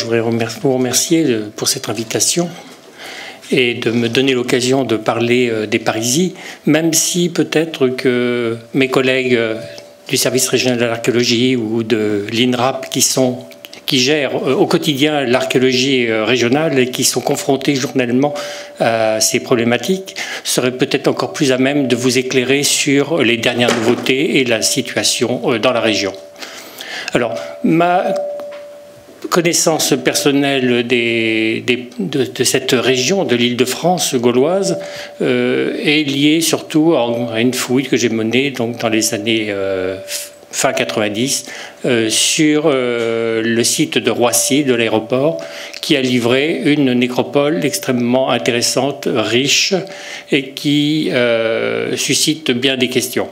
voudrais vous remercier pour cette invitation et de me donner l'occasion de parler des parisis, même si peut-être que mes collègues du service régional de l'archéologie ou de l'INRAP qui gèrent au quotidien l'archéologie régionale et qui sont confrontés journellement à ces problématiques, seraient peut-être encore plus à même de vous éclairer sur les dernières nouveautés et la situation dans la région. Alors, ma connaissance personnelle de cette région de l'Île-de-France gauloise est liée surtout à une fouille que j'ai menée donc, dans les années fin 90 sur le site de Roissy, de l'aéroport, qui a livré une nécropole extrêmement intéressante, riche et qui suscite bien des questions.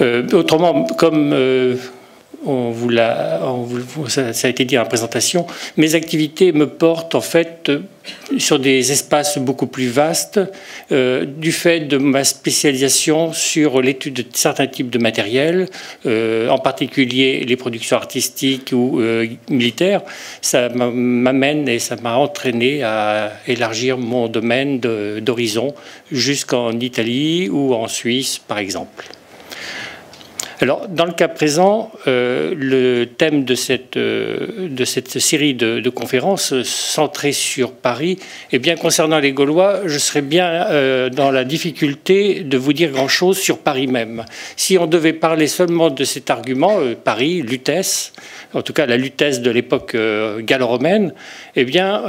Autrement, comme ça a été dit dans la présentation, mes activités me portent en fait sur des espaces beaucoup plus vastes du fait de ma spécialisation sur l'étude de certains types de matériel, en particulier les productions artistiques ou militaires. Ça m'amène et ça m'a entraîné à élargir mon domaine d'horizon jusqu'en Italie ou en Suisse par exemple. Alors, dans le cas présent, le thème de cette série de conférences centrée sur Paris, eh bien, concernant les Gaulois, je serais bien dans la difficulté de vous dire grand-chose sur Paris même. Si on devait parler seulement de cet argument, Paris, Lutèce, en tout cas la Lutèce de l'époque gallo-romaine, eh bien,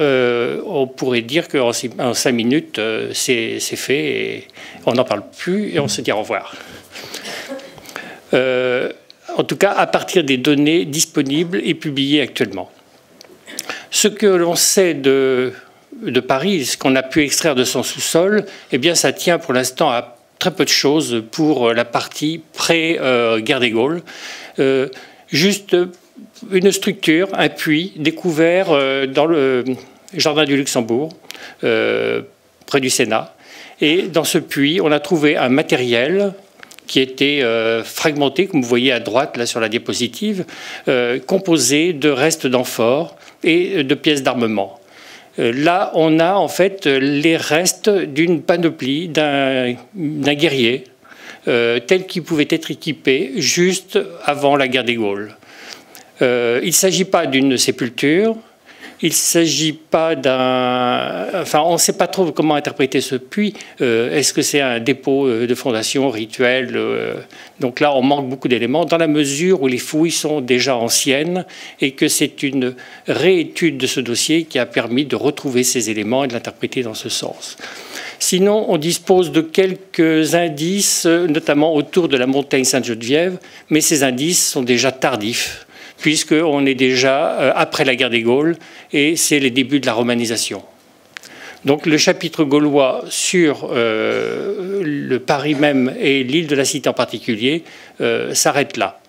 on pourrait dire qu'en 5 minutes, c'est fait et on n'en parle plus et on se dit au revoir. En tout cas à partir des données disponibles et publiées actuellement. Ce que l'on sait de Paris, ce qu'on a pu extraire de son sous-sol, eh bien ça tient pour l'instant à très peu de choses pour la partie pré-guerre des Gaules. Juste une structure, un puits découvert dans le jardin du Luxembourg, près du Sénat. Et dans ce puits, on a trouvé un matériel qui était fragmenté, comme vous voyez à droite là sur la diapositive, composé de restes d'amphores et de pièces d'armement. Là, on a en fait les restes d'une panoplie d'un guerrier tel qu'il pouvait être équipé juste avant la guerre des Gaules. Il ne s'agit pas d'une sépulture. Il ne s'agit pas d'un... Enfin, on ne sait pas trop comment interpréter ce puits. Est-ce que c'est un dépôt de fondation rituel? Donc là, on manque beaucoup d'éléments, dans la mesure où les fouilles sont déjà anciennes et que c'est une réétude de ce dossier qui a permis de retrouver ces éléments et de l'interpréter dans ce sens. Sinon, on dispose de quelques indices, notamment autour de la montagne Sainte-Geneviève, mais ces indices sont déjà tardifs, puisqu'on est déjà après la guerre des Gaules et c'est les débuts de la romanisation. Donc le chapitre gaulois sur le Paris même et l'île de la Cité en particulier s'arrête là.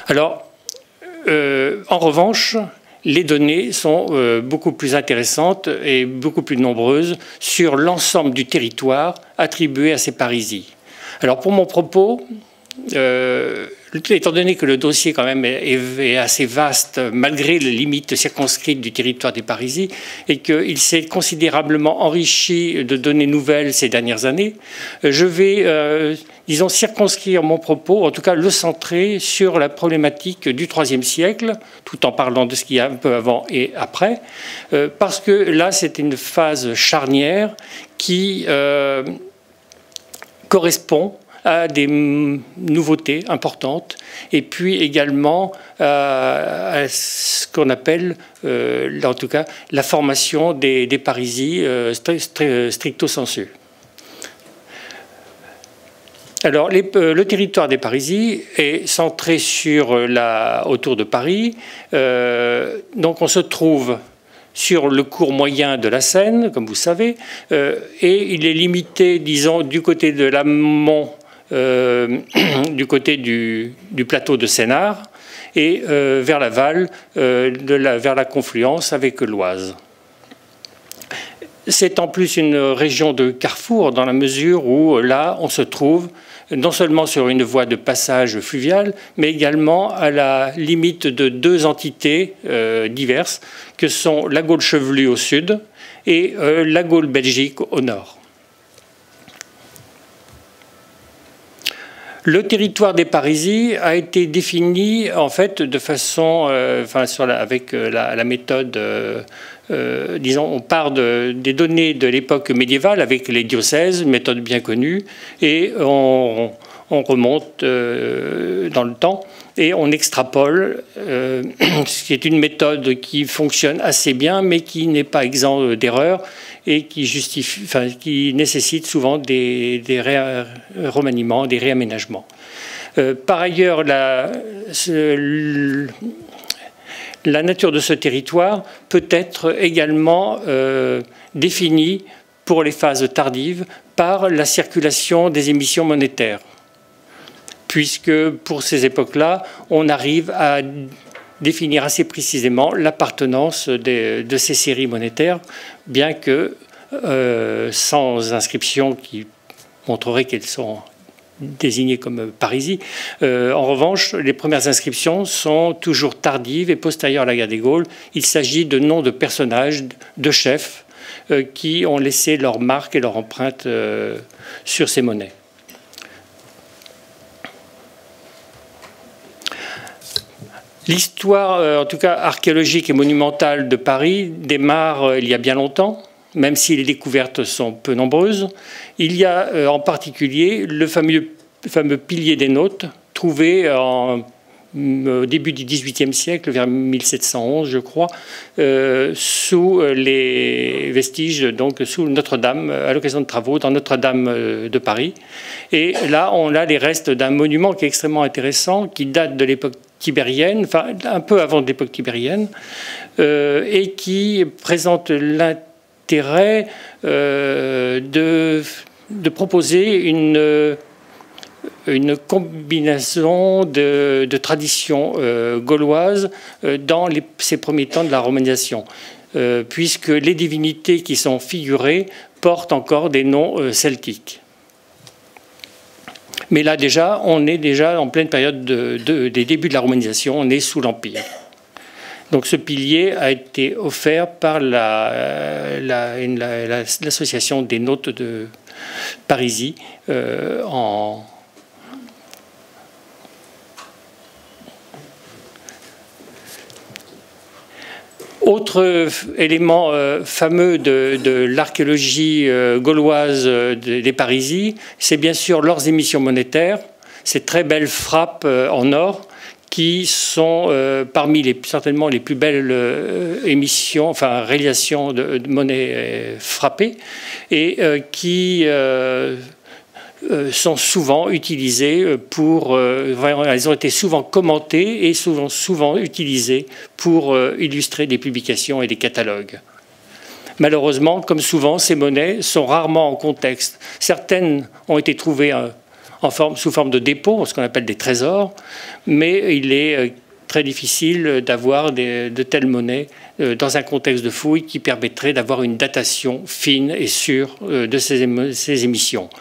Alors, en revanche, les données sont beaucoup plus intéressantes et beaucoup plus nombreuses sur l'ensemble du territoire attribué à ces parisis. Alors pour mon propos, étant donné que le dossier quand même est assez vaste, malgré les limites circonscrites du territoire des parisis, et qu'il s'est considérablement enrichi de données nouvelles ces dernières années, je vais, disons, circonscrire mon propos, en tout cas le centrer sur la problématique du IIIe siècle, tout en parlant de ce qu'il y a un peu avant et après, parce que là, c'est une phase charnière qui correspond à des nouveautés importantes et puis également à ce qu'on appelle, en tout cas, la formation des parisis stricto sensu. Alors, le territoire des parisis est centré autour de Paris. Donc, on se trouve sur le cours moyen de la Seine, comme vous savez, et il est limité, disons, du côté de l'amont, du côté du plateau de Sénart et vers l'aval, vers la confluence avec l'Oise. C'est en plus une région de carrefour dans la mesure où là, on se trouve non seulement sur une voie de passage fluviale, mais également à la limite de deux entités diverses, que sont la Gaule chevelue au sud et la Gaule belgique au nord. Le territoire des parisis a été défini en fait de façon, avec la méthode, disons, on part des données de l'époque médiévale avec les diocèses, une méthode bien connue, et on remonte dans le temps et on extrapole, ce qui est une méthode qui fonctionne assez bien, mais qui n'est pas exempt d'erreurs et qui nécessite souvent des remaniements, des réaménagements. Par ailleurs, la nature de ce territoire peut être également définie pour les phases tardives par la circulation des émissions monétaires, puisque pour ces époques-là, on arrive à définir assez précisément l'appartenance de ces séries monétaires, bien que sans inscription qui montrerait qu'elles sont désignées comme parisis. En revanche, les premières inscriptions sont toujours tardives et postérieures à la guerre des Gaules. Il s'agit de noms de personnages, de chefs, qui ont laissé leur marque et leur empreinte sur ces monnaies. L'histoire, en tout cas archéologique et monumentale de Paris, démarre il y a bien longtemps, même si les découvertes sont peu nombreuses. Il y a en particulier le fameux pilier des Nautes, trouvé au début du XVIIIe siècle, vers 1711, je crois, sous les vestiges, donc sous Notre-Dame, à l'occasion de travaux dans Notre-Dame de Paris. Et là, on a les restes d'un monument qui est extrêmement intéressant, qui date de l'époque tibérienne, enfin un peu avant l'époque tibérienne, et qui présente l'intérêt de proposer une combinaison de traditions gauloises dans ces premiers temps de la romanisation, puisque les divinités qui sont figurées portent encore des noms celtiques. Mais là déjà, on est déjà en pleine période des débuts de la romanisation, on est sous l'Empire. Donc ce pilier a été offert par l'association des Nautes de Parisis Autre élément fameux de l'archéologie gauloise des Parisis, c'est bien sûr leurs émissions monétaires, ces très belles frappes en or qui sont parmi certainement les plus belles émissions, enfin réalisations de monnaie frappée, et qui sont souvent utilisées elles ont été souvent commentées et souvent utilisées pour illustrer des publications et des catalogues. Malheureusement, comme souvent, ces monnaies sont rarement en contexte. Certaines ont été trouvées sous forme de dépôts, ce qu'on appelle des trésors, mais il est très difficile d'avoir de telles monnaies dans un contexte de fouille qui permettrait d'avoir une datation fine et sûre de ces émissions.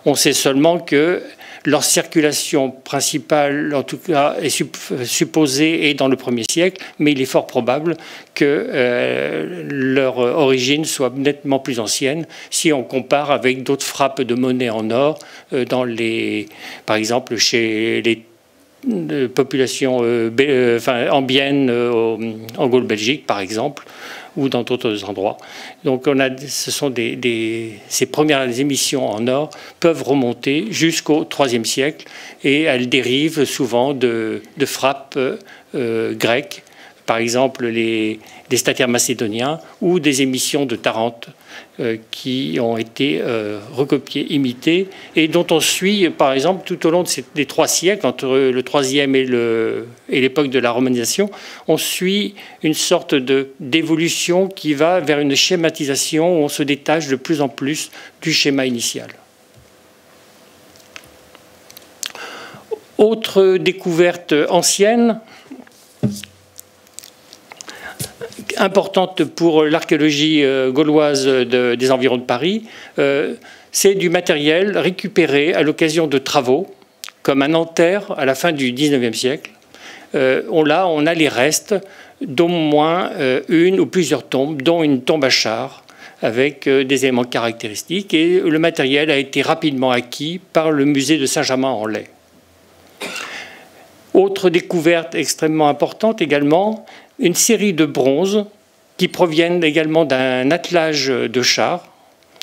On sait seulement que leur circulation principale, en tout cas, est supposée dans le 1er siècle, mais il est fort probable que leur origine soit nettement plus ancienne si on compare avec d'autres frappes de monnaie en or, par exemple chez les populations ambiennes en Gaule-Belgique, par exemple, ou dans d'autres endroits. Donc ces premières émissions en or peuvent remonter jusqu'au IIIe siècle et elles dérivent souvent de frappes grecques, par exemple des stataires macédoniens ou des émissions de Tarente qui ont été recopiées, imitées et dont on suit, par exemple, tout au long des 3 siècles, entre le IIIe et l'époque de la romanisation, on suit une sorte d'évolution qui va vers une schématisation où on se détache de plus en plus du schéma initial. Autre découverte ancienne, importante pour l'archéologie gauloise des environs de Paris. C'est du matériel récupéré à l'occasion de travaux, comme à Nanterre à la fin du XIXe siècle. On a les restes d'au moins une ou plusieurs tombes, dont une tombe à char, avec des éléments caractéristiques. Et le matériel a été rapidement acquis par le musée de Saint-Germain-en-Laye. Autre découverte extrêmement importante également, une série de bronzes qui proviennent également d'un attelage de chars.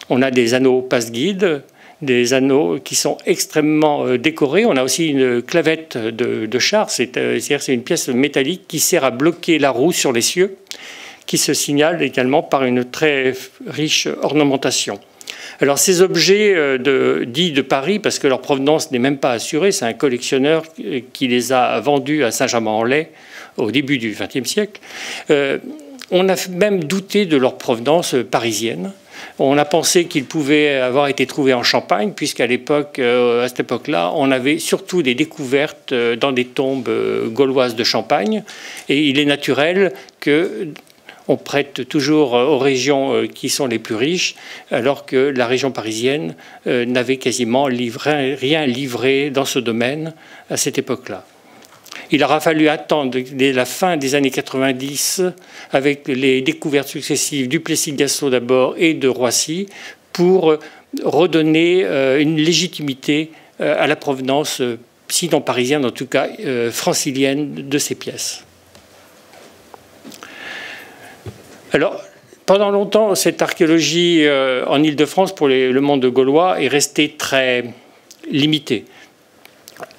On a des anneaux passe-guide, des anneaux qui sont extrêmement décorés. On a aussi une clavette de char, c'est-à-dire c'est une pièce métallique qui sert à bloquer la roue sur l'essieu, qui se signale également par une très riche ornementation. Alors ces objets dits de Paris, parce que leur provenance n'est même pas assurée, c'est un collectionneur qui les a vendus à Saint-Germain-en-Laye au début du XXe siècle, on a même douté de leur provenance parisienne. On a pensé qu'ils pouvaient avoir été trouvés en Champagne, puisqu'à l'époque, à cette époque-là, on avait surtout des découvertes dans des tombes gauloises de Champagne. Et il est naturel qu'on prête toujours aux régions qui sont les plus riches, alors que la région parisienne n'avait quasiment rien livré dans ce domaine à cette époque-là. Il aura fallu attendre dès la fin des années 90, avec les découvertes successives du Plessis-Gassot d'abord et de Roissy, pour redonner une légitimité à la provenance, sinon parisienne, en tout cas francilienne, de ces pièces. Alors, pendant longtemps, cette archéologie en Île-de-France pour le monde gaulois est restée très limitée.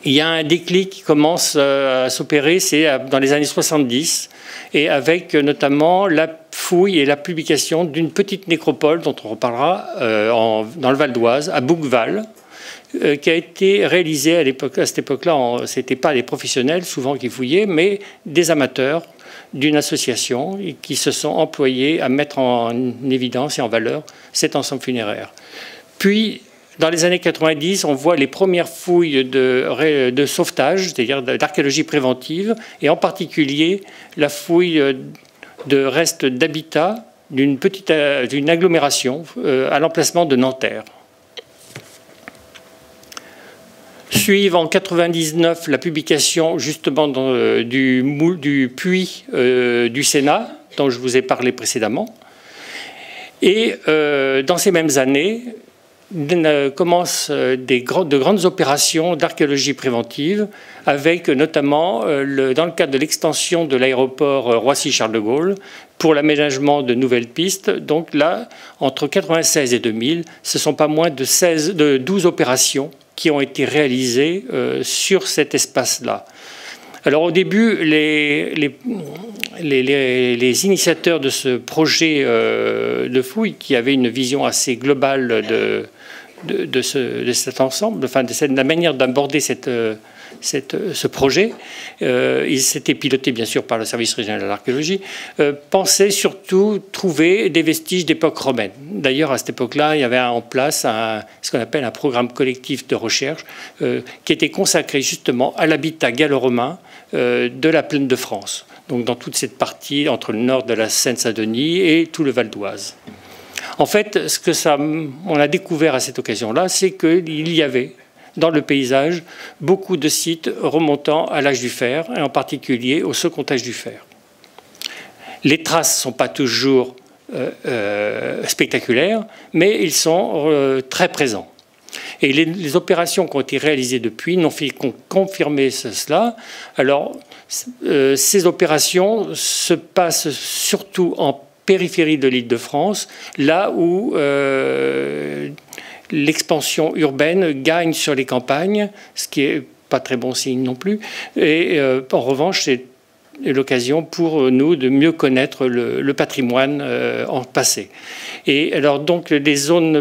Il y a un déclic qui commence à s'opérer, c'est dans les années 70, et avec notamment la fouille et la publication d'une petite nécropole, dont on reparlera, dans le Val d'Oise, à Bouqueval, qui a été réalisée à cette époque-là. Ce n'était pas des professionnels souvent qui fouillaient, mais des amateurs d'une association qui se sont employés à mettre en évidence et en valeur cet ensemble funéraire. Puis, dans les années 90, on voit les premières fouilles de sauvetage, c'est-à-dire d'archéologie préventive, et en particulier la fouille de restes d'habitat d'une agglomération à l'emplacement de Nanterre. Suivent en 99 la publication justement du puits du Sénat, dont je vous ai parlé précédemment. Et dans ces mêmes années, commencent de grandes opérations d'archéologie préventive, avec notamment, dans le cadre de l'extension de l'aéroport Roissy-Charles de Gaulle, pour l'aménagement de nouvelles pistes. Donc là, entre 1996 et 2000, ce ne sont pas moins de 12 opérations qui ont été réalisées sur cet espace-là. Alors au début, les initiateurs de ce projet de fouille, qui avaient une vision assez globale de cet ensemble, enfin de la manière d'aborder ce projet, ils s'étaient pilotés bien sûr par le service régional de l'archéologie, pensaient surtout trouver des vestiges d'époque romaine. D'ailleurs, à cette époque-là, il y avait en place ce qu'on appelle un programme collectif de recherche qui était consacré justement à l'habitat gallo-romain de la plaine de France, donc dans toute cette partie entre le nord de la Seine-Saint-Denis et tout le Val d'Oise. En fait, ce que on a découvert à cette occasion-là, c'est qu'il y avait dans le paysage beaucoup de sites remontant à l'âge du fer, et en particulier au second âge du fer. Les traces ne sont pas toujours spectaculaires, mais ils sont très présents. Et les opérations qui ont été réalisées depuis n'ont fait qu'ont confirmé cela. Alors, ces opérations se passent surtout en périphérie de l'Île-de-France, là où l'expansion urbaine gagne sur les campagnes, ce qui n'est pas très bon signe non plus. Et en revanche, c'est l'occasion pour nous de mieux connaître le patrimoine en passé. Et alors donc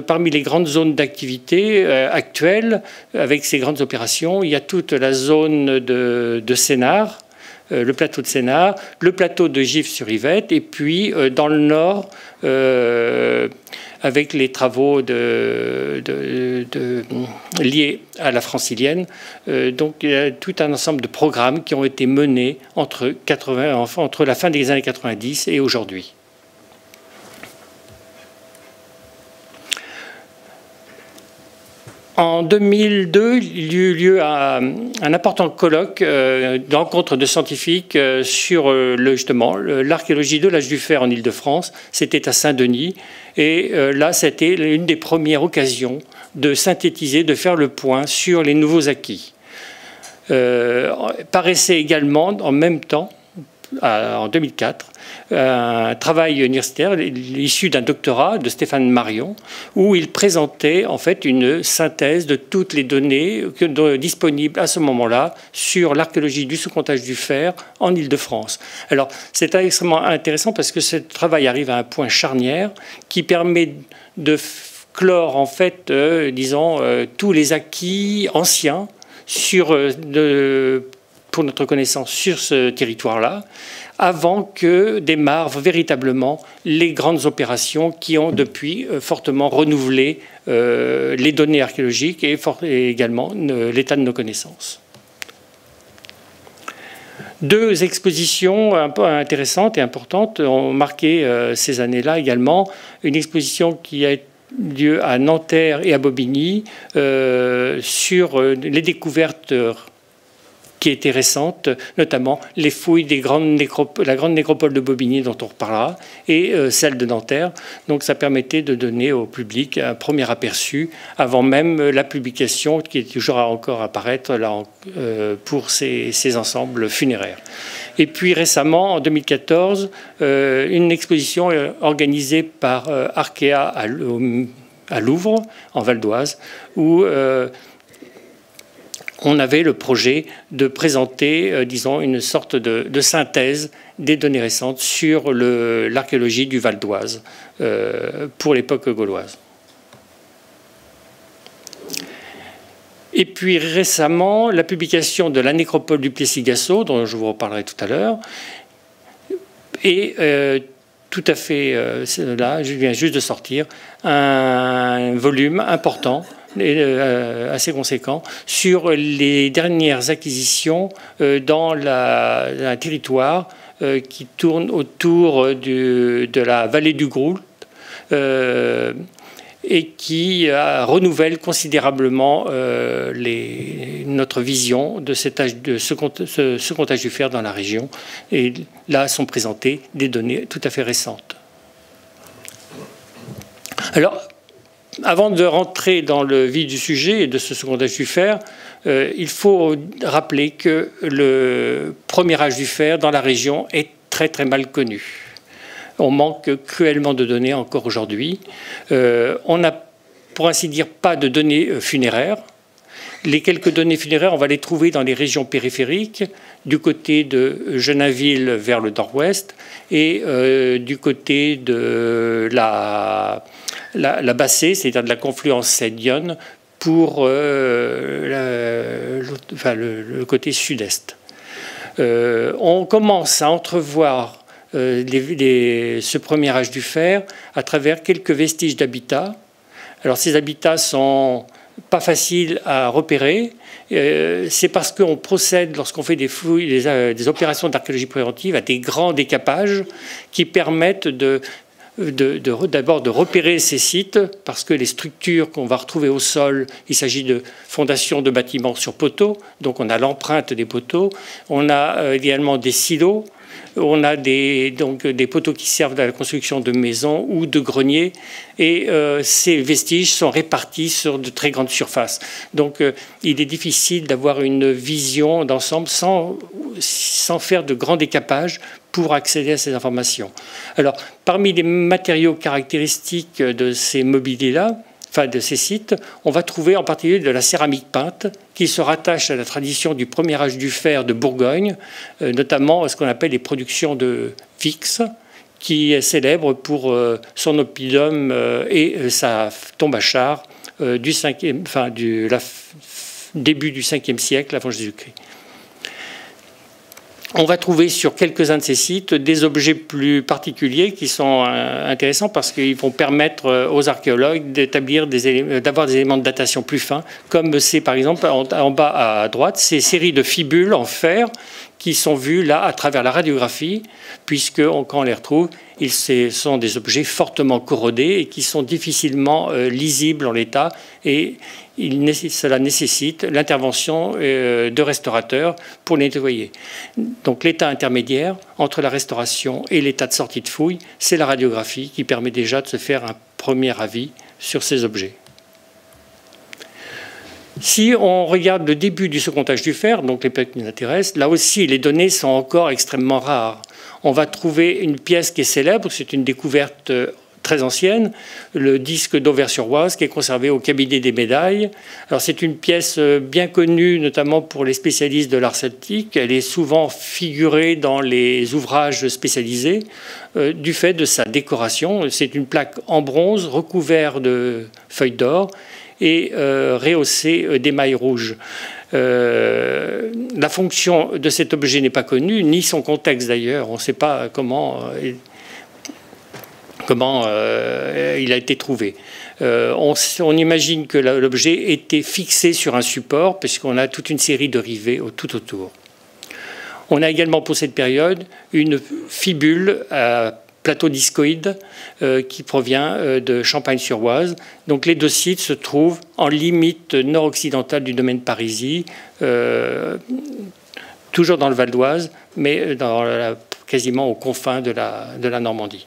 parmi les grandes zones d'activité actuelles, avec ces grandes opérations, il y a toute la zone de Sénart, le plateau de Sénart, le plateau de Gif-sur-Yvette, et puis dans le nord, avec les travaux liés à la francilienne. Donc il y a tout un ensemble de programmes qui ont été menés entre la fin des années 90 et aujourd'hui. En 2002, il y eut lieu un important colloque d'encontres de scientifiques sur justement l'archéologie de l'âge du fer en Île-de-France. C'était à Saint-Denis. Et là, c'était une des premières occasions de synthétiser, de faire le point sur les nouveaux acquis. Paraissait également, en même temps, en 2004, un travail universitaire issu d'un doctorat de Stéphane Marion, où il présentait en fait une synthèse de toutes les données disponibles à ce moment-là sur l'archéologie du sous-comptage du fer en Île-de-France. Alors, c'est extrêmement intéressant parce que ce travail arrive à un point charnière qui permet de clore en fait, disons, tous les acquis anciens pour notre connaissance sur ce territoire-là, avant que démarrent véritablement les grandes opérations qui ont depuis fortement renouvelé les données archéologiques et également l'état de nos connaissances. Deux expositions un peu intéressantes et importantes ont marqué ces années-là également. Une exposition qui a lieu à Nanterre et à Bobigny sur les découvertes qui étaient récentes, notamment les fouilles la grande nécropole de Bobigny dont on reparlera, et celle de Nanterre. Donc ça permettait de donner au public un premier aperçu avant même la publication qui est toujours encore à apparaître là, pour ces ensembles funéraires. Et puis récemment, en 2014, une exposition organisée par Arkea à Louvre, en Val d'Oise, où on avait le projet de présenter, disons, une sorte de synthèse des données récentes sur l'archéologie du Val d'Oise pour l'époque gauloise. Et puis récemment, la publication de la nécropole du Plessis-Gassot, dont je vous reparlerai tout à l'heure, et tout à fait, là, je viens juste de sortir, un volume important, assez conséquent, sur les dernières acquisitions dans un territoire qui tourne autour de la vallée du Groult et qui renouvelle considérablement notre vision de ce comptage du fer dans la région. Et là sont présentées des données tout à fait récentes. Alors, avant de rentrer dans le vif du sujet et de ce secondage du fer, il faut rappeler que le premier âge du fer dans la région est très très mal connu. On manque cruellement de données encore aujourd'hui. On n'a, pour ainsi dire, pas de données funéraires. Les quelques données funéraires, on va les trouver dans les régions périphériques, du côté de Genainville vers le nord-ouest et du côté de la Bassée, c'est-à-dire de la confluence Seine-Yonne, pour le côté sud-est. On commence à entrevoir ce premier âge du fer à travers quelques vestiges d'habitats. Alors ces habitats sont pas faciles à repérer. C'est parce qu'on procède, lorsqu'on fait des fouilles, des opérations d'archéologie préventive, à des grands décapages qui permettent d'abord de repérer ces sites, parce que les structures qu'on va retrouver au sol, il s'agit de fondations de bâtiments sur poteaux, donc on a l'empreinte des poteaux, on a également des silos, on a des poteaux qui servent à la construction de maisons ou de greniers, et ces vestiges sont répartis sur de très grandes surfaces. Donc il est difficile d'avoir une vision d'ensemble sans faire de grands décapages pour accéder à ces informations. Alors, parmi les matériaux caractéristiques de ces mobiliers-là, enfin de ces sites, on va trouver en particulier de la céramique peinte qui se rattache à la tradition du premier âge du fer de Bourgogne, notamment à ce qu'on appelle les productions de Vix, qui est célèbre pour son oppidum et sa tombe à char début du 5e siècle avant Jésus-Christ. On va trouver sur quelques-uns de ces sites des objets plus particuliers qui sont intéressants parce qu'ils vont permettre aux archéologues d'avoir des éléments de datation plus fins, comme c'est par exemple en bas à droite ces séries de fibules en fer qui sont vues là à travers la radiographie, puisque quand on les retrouve, ce sont des objets fortement corrodés et qui sont difficilement lisibles en l'état, et cela nécessite l'intervention de restaurateurs pour les nettoyer. Donc l'état intermédiaire entre la restauration et l'état de sortie de fouille, c'est la radiographie qui permet déjà de se faire un premier avis sur ces objets. Si on regarde le début du second âge du fer, donc l'époque qui nous intéresse, là aussi les données sont encore extrêmement rares. On va trouver une pièce qui est célèbre, c'est une découverte très ancienne, le disque d'Auvers-sur-Oise qui est conservé au cabinet des médailles. Alors c'est une pièce bien connue, notamment pour les spécialistes de l'art celtique. Elle est souvent figurée dans les ouvrages spécialisés du fait de sa décoration. C'est une plaque en bronze recouverte de feuilles d'or et rehaussée d'émail rouge. La fonction de cet objet n'est pas connue, ni son contexte d'ailleurs. On ne sait pas comment il a été trouvé. On imagine que l'objet était fixé sur un support, puisqu'on a toute une série de rivets tout autour. On a également pour cette période une fibule à plateau discoïde qui provient de Champagne-sur-Oise. Donc les deux sites se trouvent en limite nord-occidentale du domaine Parisis, toujours dans le Val d'Oise, mais quasiment aux confins de la Normandie.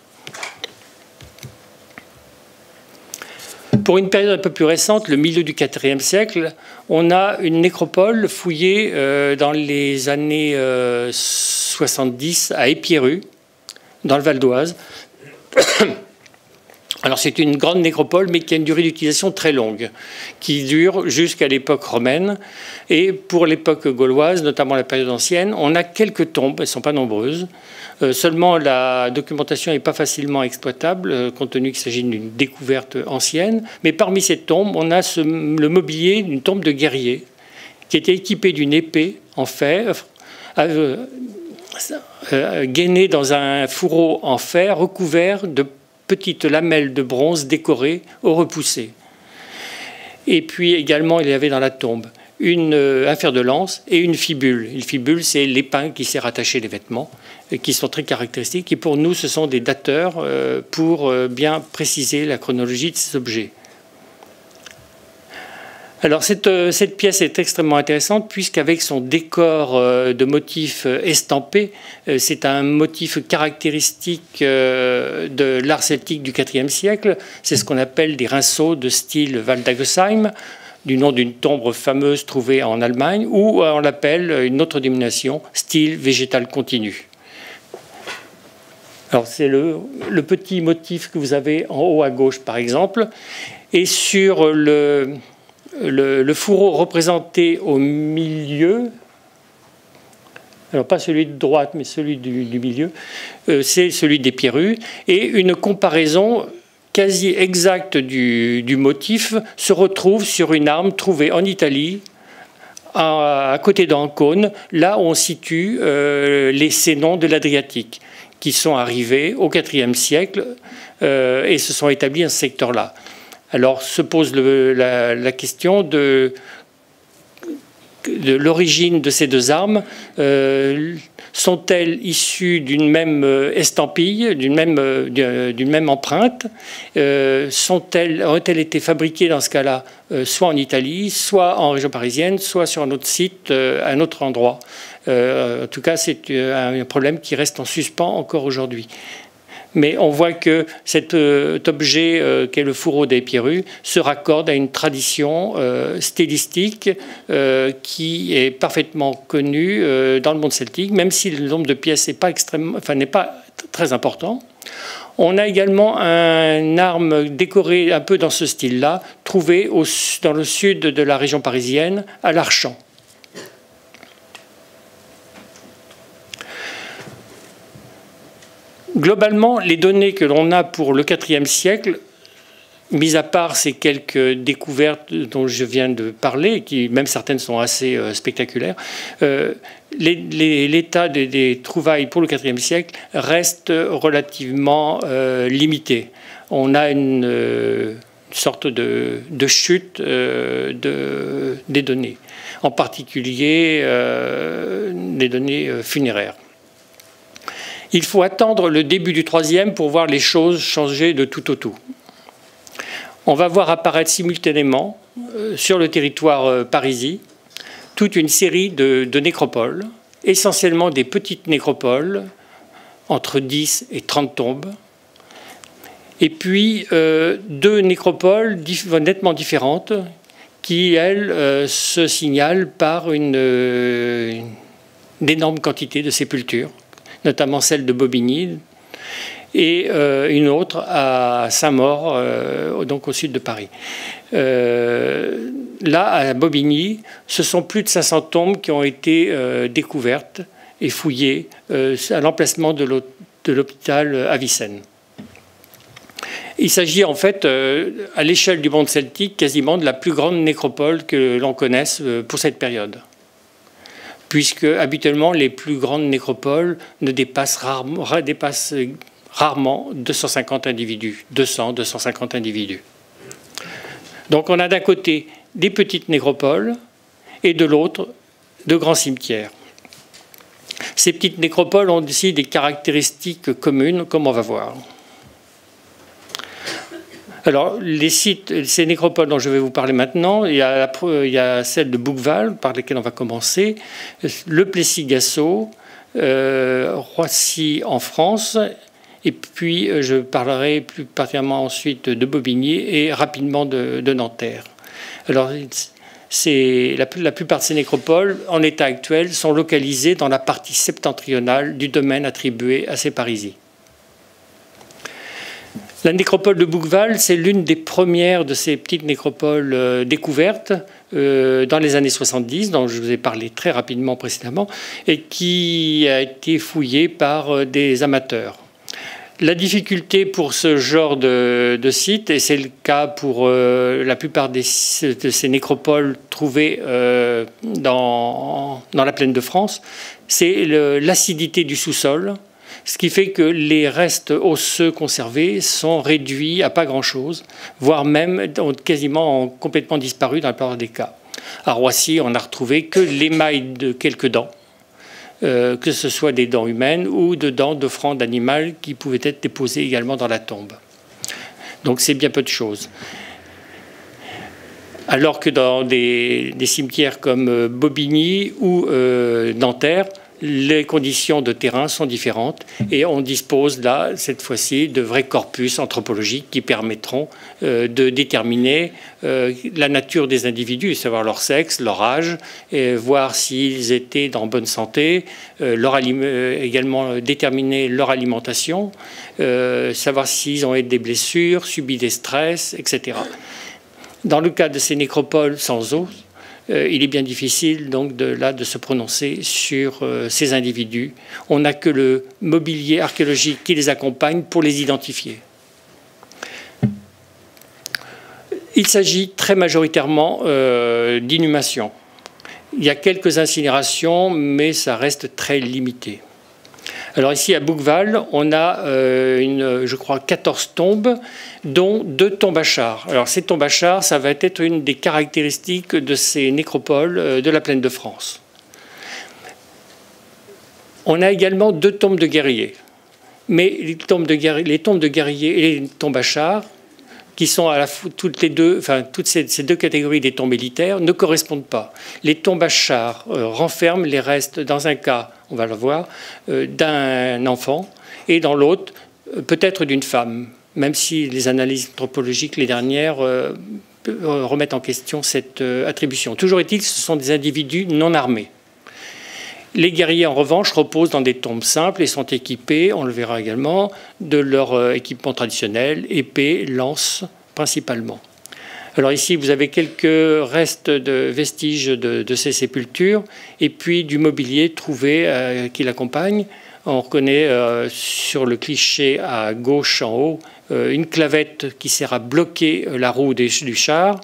Pour une période un peu plus récente, le milieu du IVe siècle, on a une nécropole fouillée dans les années 70 à Épierru, dans le Val d'Oise. Alors c'est une grande nécropole, mais qui a une durée d'utilisation très longue, qui dure jusqu'à l'époque romaine. Et pour l'époque gauloise, notamment la période ancienne, on a quelques tombes, elles ne sont pas nombreuses. Seulement la documentation n'est pas facilement exploitable, compte tenu qu'il s'agit d'une découverte ancienne. Mais parmi ces tombes, on a le mobilier d'une tombe de guerrier, qui était équipée d'une épée en fer, gainée dans un fourreau en fer recouvert de petites lamelles de bronze décorées au repoussé. Et puis également, il y avait dans la tombe un fer de lance et une fibule. Une fibule, c'est l'épingle qui sert à attacher les vêtements, qui sont très caractéristiques. Et pour nous, ce sont des dateurs pour bien préciser la chronologie de ces objets. Alors cette pièce est extrêmement intéressante puisqu'avec son décor de motifs estampés, c'est un motif caractéristique de l'art celtique du IVe siècle. C'est ce qu'on appelle des rinceaux de style Waldagesheim, du nom d'une tombe fameuse trouvée en Allemagne, ou on l'appelle une autre dénomination, style végétal continu. Alors c'est le petit motif que vous avez en haut à gauche par exemple, et sur le fourreau représenté au milieu, alors pas celui de droite, mais celui du milieu, c'est celui d'Épierru, et une comparaison quasi exacte du motif se retrouve sur une arme trouvée en Italie, à côté d'Ancône, là où on situe les sénons de l'Adriatique, qui sont arrivés au IVe siècle et se sont établis dans ce secteur-là. Alors se pose la question de l'origine de ces deux armes. Sont-elles issues d'une même estampille, d'une même empreinte? Ont-elles été fabriquées dans ce cas-là soit en Italie, soit en région parisienne, soit sur un autre site, à un autre endroit? En tout cas, c'est un problème qui reste en suspens encore aujourd'hui. Mais on voit que cet objet, qu'est le fourreau d'Épierru, se raccorde à une tradition stylistique qui est parfaitement connue dans le monde celtique, même si le nombre de pièces n'est pas très important. On a également une arme décorée un peu dans ce style-là, trouvée dans le sud de la région parisienne, à l'Archamp. Globalement, les données que l'on a pour le IVe siècle Mis à part ces quelques découvertes dont je viens de parler, qui même certaines sont assez spectaculaires, l'état des trouvailles pour le IVe siècle reste relativement limité. On a une sorte de chute des données, en particulier des données funéraires. Il faut attendre le début du IIIe pour voir les choses changer de tout au tout. On va voir apparaître simultanément sur le territoire parisien toute une série de nécropoles, essentiellement des petites nécropoles, entre 10 et 30 tombes, et puis deux nécropoles nettement différentes qui, elles, se signalent par d'énormes quantités de sépultures, notamment celle de Bobigny, et une autre à Saint-Maur, donc au sud de Paris. Là, à Bobigny, ce sont plus de 500 tombes qui ont été découvertes et fouillées à l'emplacement de l'hôpital Avicenne. Il s'agit en fait, à l'échelle du monde celtique, quasiment de la plus grande nécropole que l'on connaisse pour cette période, puisque habituellement les plus grandes nécropoles ne dépassent rarement 250 individus, 200, 250 individus. Donc on a d'un côté des petites nécropoles et de l'autre de grands cimetières. Ces petites nécropoles ont aussi des caractéristiques communes, comme on va voir. Alors, les sites, ces nécropoles dont je vais vous parler maintenant, il y a celle de Bouqueval, par laquelle on va commencer, le Plessis-Gassot, Roissy en France, et puis je parlerai plus particulièrement ensuite de Bobigny et rapidement de Nanterre. Alors, la plupart de ces nécropoles, en état actuel, sont localisées dans la partie septentrionale du domaine attribué à ces Parisis. La nécropole de Bouqueval, c'est l'une des premières de ces petites nécropoles découvertes dans les années 70, dont je vous ai parlé très rapidement précédemment, et qui a été fouillée par des amateurs. La difficulté pour ce genre de site, et c'est le cas pour la plupart de ces nécropoles trouvées dans la plaine de France, c'est l'acidité du sous-sol, ce qui fait que les restes osseux conservés sont réduits à pas grand-chose, voire même ont quasiment complètement disparu dans la plupart des cas. À Roissy, on n'a retrouvé que l'émail de quelques dents, que ce soit des dents humaines ou de dents d'offrandes animales qui pouvaient être déposées également dans la tombe. Donc c'est bien peu de choses. Alors que dans des cimetières comme Bobigny ou Nanterre, les conditions de terrain sont différentes et on dispose là, cette fois-ci, de vrais corpus anthropologiques qui permettront de déterminer la nature des individus, savoir leur sexe, leur âge, et voir s'ils étaient en bonne santé, également déterminer leur alimentation, savoir s'ils ont eu des blessures, subi des stress, etc. Dans le cas de ces nécropoles sans os, il est bien difficile donc de se prononcer sur ces individus. On n'a que le mobilier archéologique qui les accompagne pour les identifier. Il s'agit très majoritairement d'inhumation. Il y a quelques incinérations, mais ça reste très limité. Alors ici à Bouqueval, on a je crois 14 tombes, dont 2 tombes à chars. Alors ces tombes à chars, ça va être une des caractéristiques de ces nécropoles de la plaine de France. On a également 2 tombes de guerriers. Mais les tombes de guerriers et les tombes à chars, qui sont à la fois toutes ces deux catégories des tombes militaires, ne correspondent pas. Les tombes à chars renferment les restes, dans un cas, on va le voir, d'un enfant, et dans l'autre, peut-être d'une femme, même si les analyses anthropologiques, les dernières, remettent en question cette attribution. Toujours est-il que ce sont des individus non armés. Les guerriers, en revanche, reposent dans des tombes simples et sont équipés, on le verra également, de leur équipement traditionnel, épée, lance, principalement. Alors ici, vous avez quelques restes de vestiges de ces sépultures, et puis du mobilier trouvé qui l'accompagne, On reconnaît sur le cliché à gauche en haut une clavette qui sert à bloquer la roue du char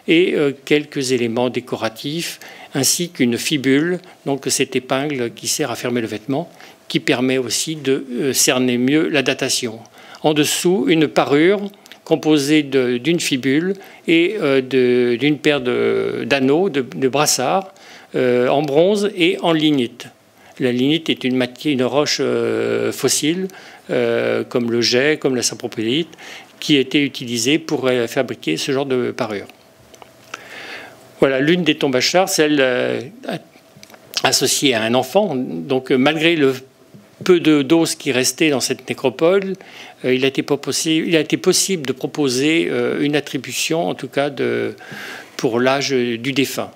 et quelques éléments décoratifs ainsi qu'une fibule, donc cette épingle qui sert à fermer le vêtement, qui permet aussi de cerner mieux la datation. En dessous, une parure composée d'une fibule et d'une paire d'anneaux, de brassards en bronze et en lignite. La lignite est une roche fossile, comme le jet, comme la sapropélite, qui a été utilisée pour fabriquer ce genre de parure. Voilà l'une des tombes à chars, celle associée à un enfant. Donc malgré le peu d'os qui restait dans cette nécropole, il a été possible de proposer une attribution, en tout cas pour l'âge du défunt.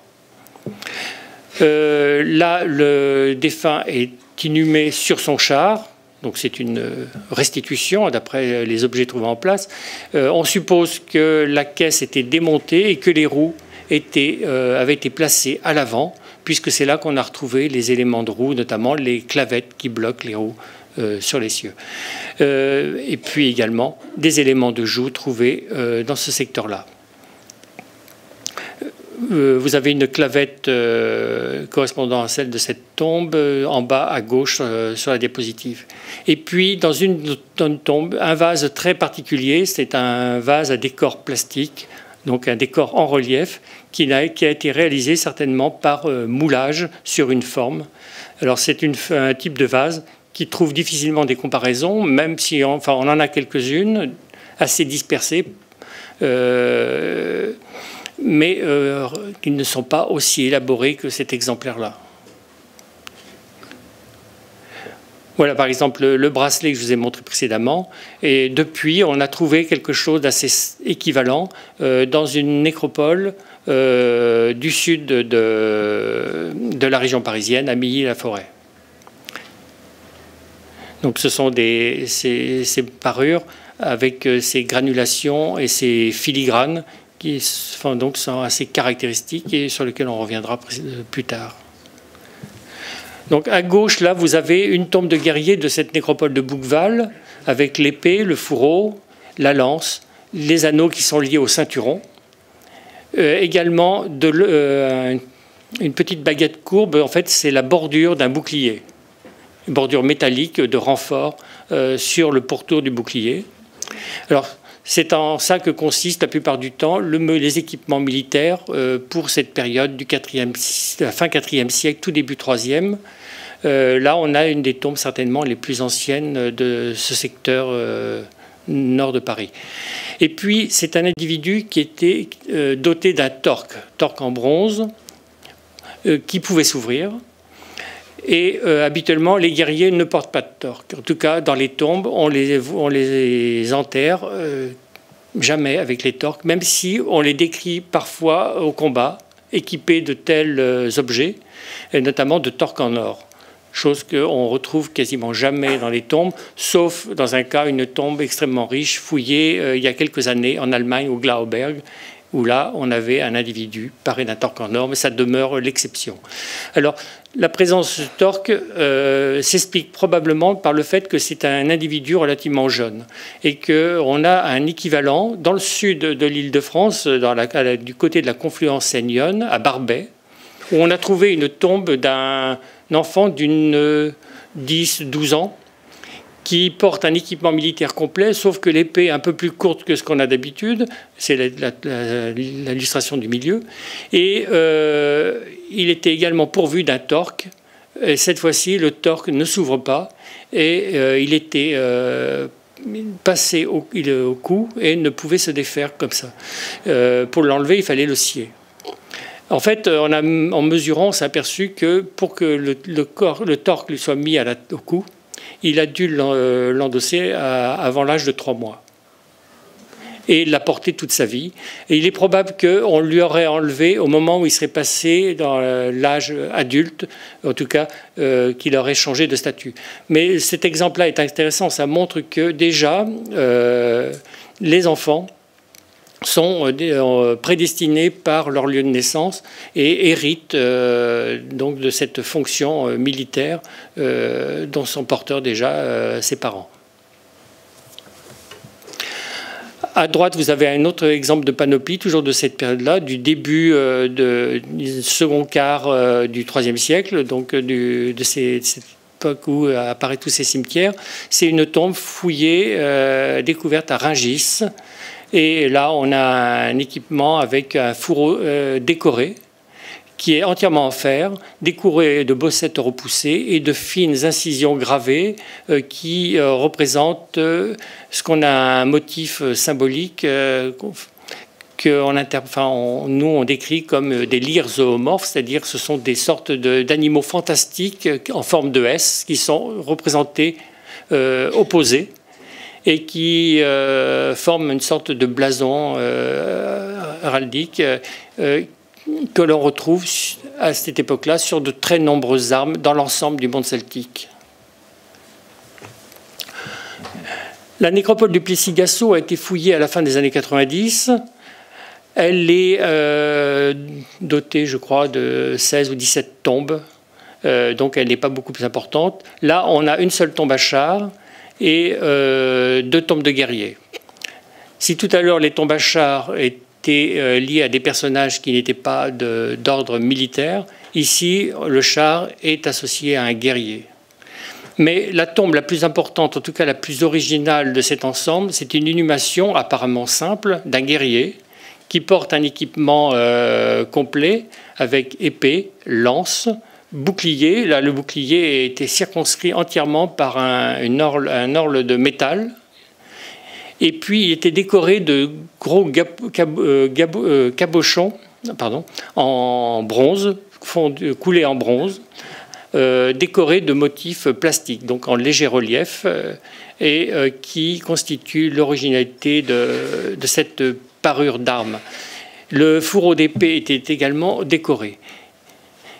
Là, le défunt est inhumé sur son char, donc c'est une restitution d'après les objets trouvés en place. On suppose que la caisse était démontée et que les roues avaient été placées à l'avant, puisque c'est là qu'on a retrouvé les éléments de roue, notamment les clavettes qui bloquent les roues sur l'essieu. Et puis également des éléments de joue trouvés dans ce secteur-là. Vous avez une clavette correspondant à celle de cette tombe en bas à gauche sur la diapositive. Et puis dans une tombe, un vase très particulier, c'est un vase à décor plastique, donc un décor en relief qui a été réalisé certainement par moulage sur une forme. Alors c'est un type de vase qui trouve difficilement des comparaisons, même si on en a quelques-unes assez dispersées, mais qui ne sont pas aussi élaborés que cet exemplaire-là. Voilà par exemple le bracelet que je vous ai montré précédemment. Et depuis, on a trouvé quelque chose d'assez équivalent dans une nécropole du sud de la région parisienne, à Milly-la-Forêt. Donc ce sont ces parures avec ces granulations et ces filigranes qui sont assez caractéristiques et sur lesquelles on reviendra plus tard. Donc à gauche, là, vous avez une tombe de guerrier de cette nécropole de Bouqueval, avec l'épée, le fourreau, la lance, les anneaux qui sont liés au ceinturon. Également, une petite baguette courbe, en fait, c'est la bordure d'un bouclier. Une bordure métallique de renfort sur le pourtour du bouclier. Alors, c'est en ça que consistent la plupart du temps les équipements militaires pour cette période du fin 4e siècle, tout début 3e. Là, on a une des tombes certainement les plus anciennes de ce secteur nord de Paris. Et puis, c'est un individu qui était doté d'un torque en bronze, qui pouvait s'ouvrir. Et habituellement, les guerriers ne portent pas de torque. En tout cas, dans les tombes, on les enterre jamais avec les torques, même si on les décrit parfois au combat, équipés de tels objets, et notamment de torques en or. Chose qu'on retrouve quasiment jamais dans les tombes, sauf dans un cas, une tombe extrêmement riche, fouillée il y a quelques années en Allemagne, au Glauberg, où là, on avait un individu paré d'un torque en or, mais ça demeure l'exception. Alors, la présence de torque s'explique probablement par le fait que c'est un individu relativement jeune et qu'on a un équivalent dans le sud de l'Île-de-France, du côté de la confluence Seine-Yonne, à Barbet, où on a trouvé une tombe d'un enfant d'une 10-12 ans qui porte un équipement militaire complet, sauf que l'épée est un peu plus courte que ce qu'on a d'habitude, c'est l'illustration du milieu, et il était également pourvu d'un torque, et cette fois-ci le torque ne s'ouvre pas, et il était passé au cou et ne pouvait se défaire comme ça. Pour l'enlever, il fallait le scier. En fait, en mesurant, on s'est aperçu que pour que le torque lui soit mis au cou, il a dû l'endosser avant l'âge de 3 mois. Et l'a porté toute sa vie. Et il est probable qu'on lui aurait enlevé au moment où il serait passé dans l'âge adulte, en tout cas qu'il aurait changé de statut. Mais cet exemple-là est intéressant, ça montre que déjà les enfants sont prédestinés par leur lieu de naissance et héritent donc de cette fonction militaire dont sont porteurs déjà ses parents. À droite, vous avez un autre exemple de panoplie, toujours de cette période-là, du début du second quart du IIIe siècle, donc de cette époque où apparaissent tous ces cimetières. C'est une tombe fouillée, découverte à Rungis. Et là, on a un équipement avec un fourreau décoré, qui est entièrement en fer, décoré de bossettes repoussées et de fines incisions gravées qui représentent ce qu'on a un motif symbolique nous on décrit comme des lyres zoomorphes, c'est-à-dire que ce sont des sortes d'animaux fantastiques en forme de S qui sont représentés opposés et qui forment une sorte de blason héraldique que l'on retrouve à cette époque-là sur de très nombreuses armes dans l'ensemble du monde celtique. La nécropole du Plessis-Gassot a été fouillée à la fin des années 90. Elle est dotée, je crois, de 16 ou 17 tombes, donc elle n'est pas beaucoup plus importante. Là, on a une seule tombe à chars et 2 tombes de guerriers. Si tout à l'heure les tombes à chars étaient liés à des personnages qui n'étaient pas d'ordre militaire, ici le char est associé à un guerrier. Mais la tombe la plus importante, en tout cas la plus originale de cet ensemble, c'est une inhumation apparemment simple d'un guerrier qui porte un équipement complet avec épée, lance, bouclier. Là, le bouclier a été circonscrit entièrement par un orle de métal. Et puis, il était décoré de gros cabochons en bronze, coulés en bronze, décorés de motifs plastiques, donc en léger relief, et qui constituent l'originalité de cette parure d'armes. Le fourreau d'épée était également décoré.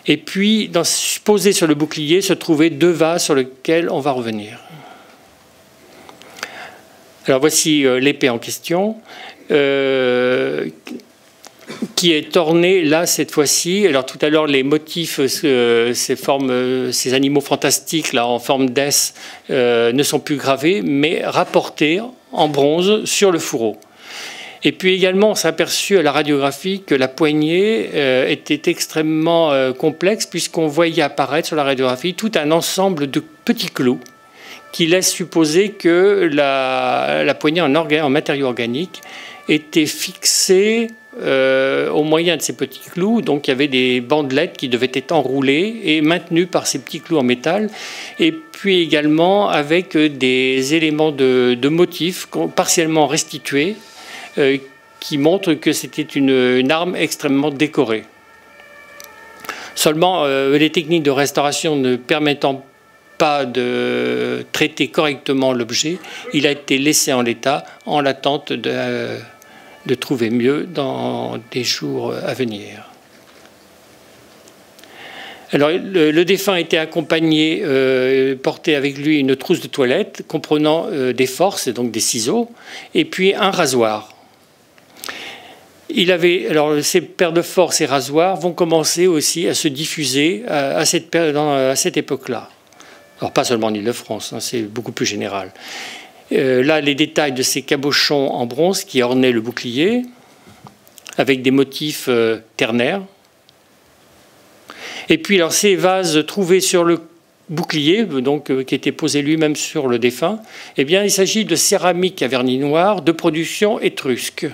Et puis, posé sur le bouclier, se trouvaient 2 vases sur lesquels on va revenir. Alors voici l'épée en question, qui est ornée là cette fois-ci. Alors tout à l'heure les motifs, ces animaux fantastiques là en forme d'S ne sont plus gravés, mais rapportés en bronze sur le fourreau. Et puis également, on s'est aperçu à la radiographie que la poignée était extrêmement complexe, puisqu'on voyait apparaître sur la radiographie tout un ensemble de petits clous qui laisse supposer que la poignée en matériaux organiques était fixée au moyen de ces petits clous. Donc il y avait des bandelettes qui devaient être enroulées et maintenues par ces petits clous en métal. Et puis également avec des éléments de motifs partiellement restitués qui montrent que c'était une arme extrêmement décorée. Seulement, les techniques de restauration ne permettant pas de traiter correctement l'objet, il a été laissé en l'état en l'attente de trouver mieux dans des jours à venir. Alors, le défunt était accompagné, portait avec lui une trousse de toilette comprenant des forces, donc des ciseaux, et puis un rasoir. Alors, ces paires de forces et rasoirs vont commencer aussi à se diffuser à cette époque-là. Alors pas seulement en Île-de-France, hein, c'est beaucoup plus général. Là, les détails de ces cabochons en bronze qui ornaient le bouclier, avec des motifs ternaires. Et puis, alors, ces vases trouvés sur le bouclier, donc, qui étaient posés lui-même sur le défunt, eh bien, il s'agit de céramique à vernis noir de production étrusque,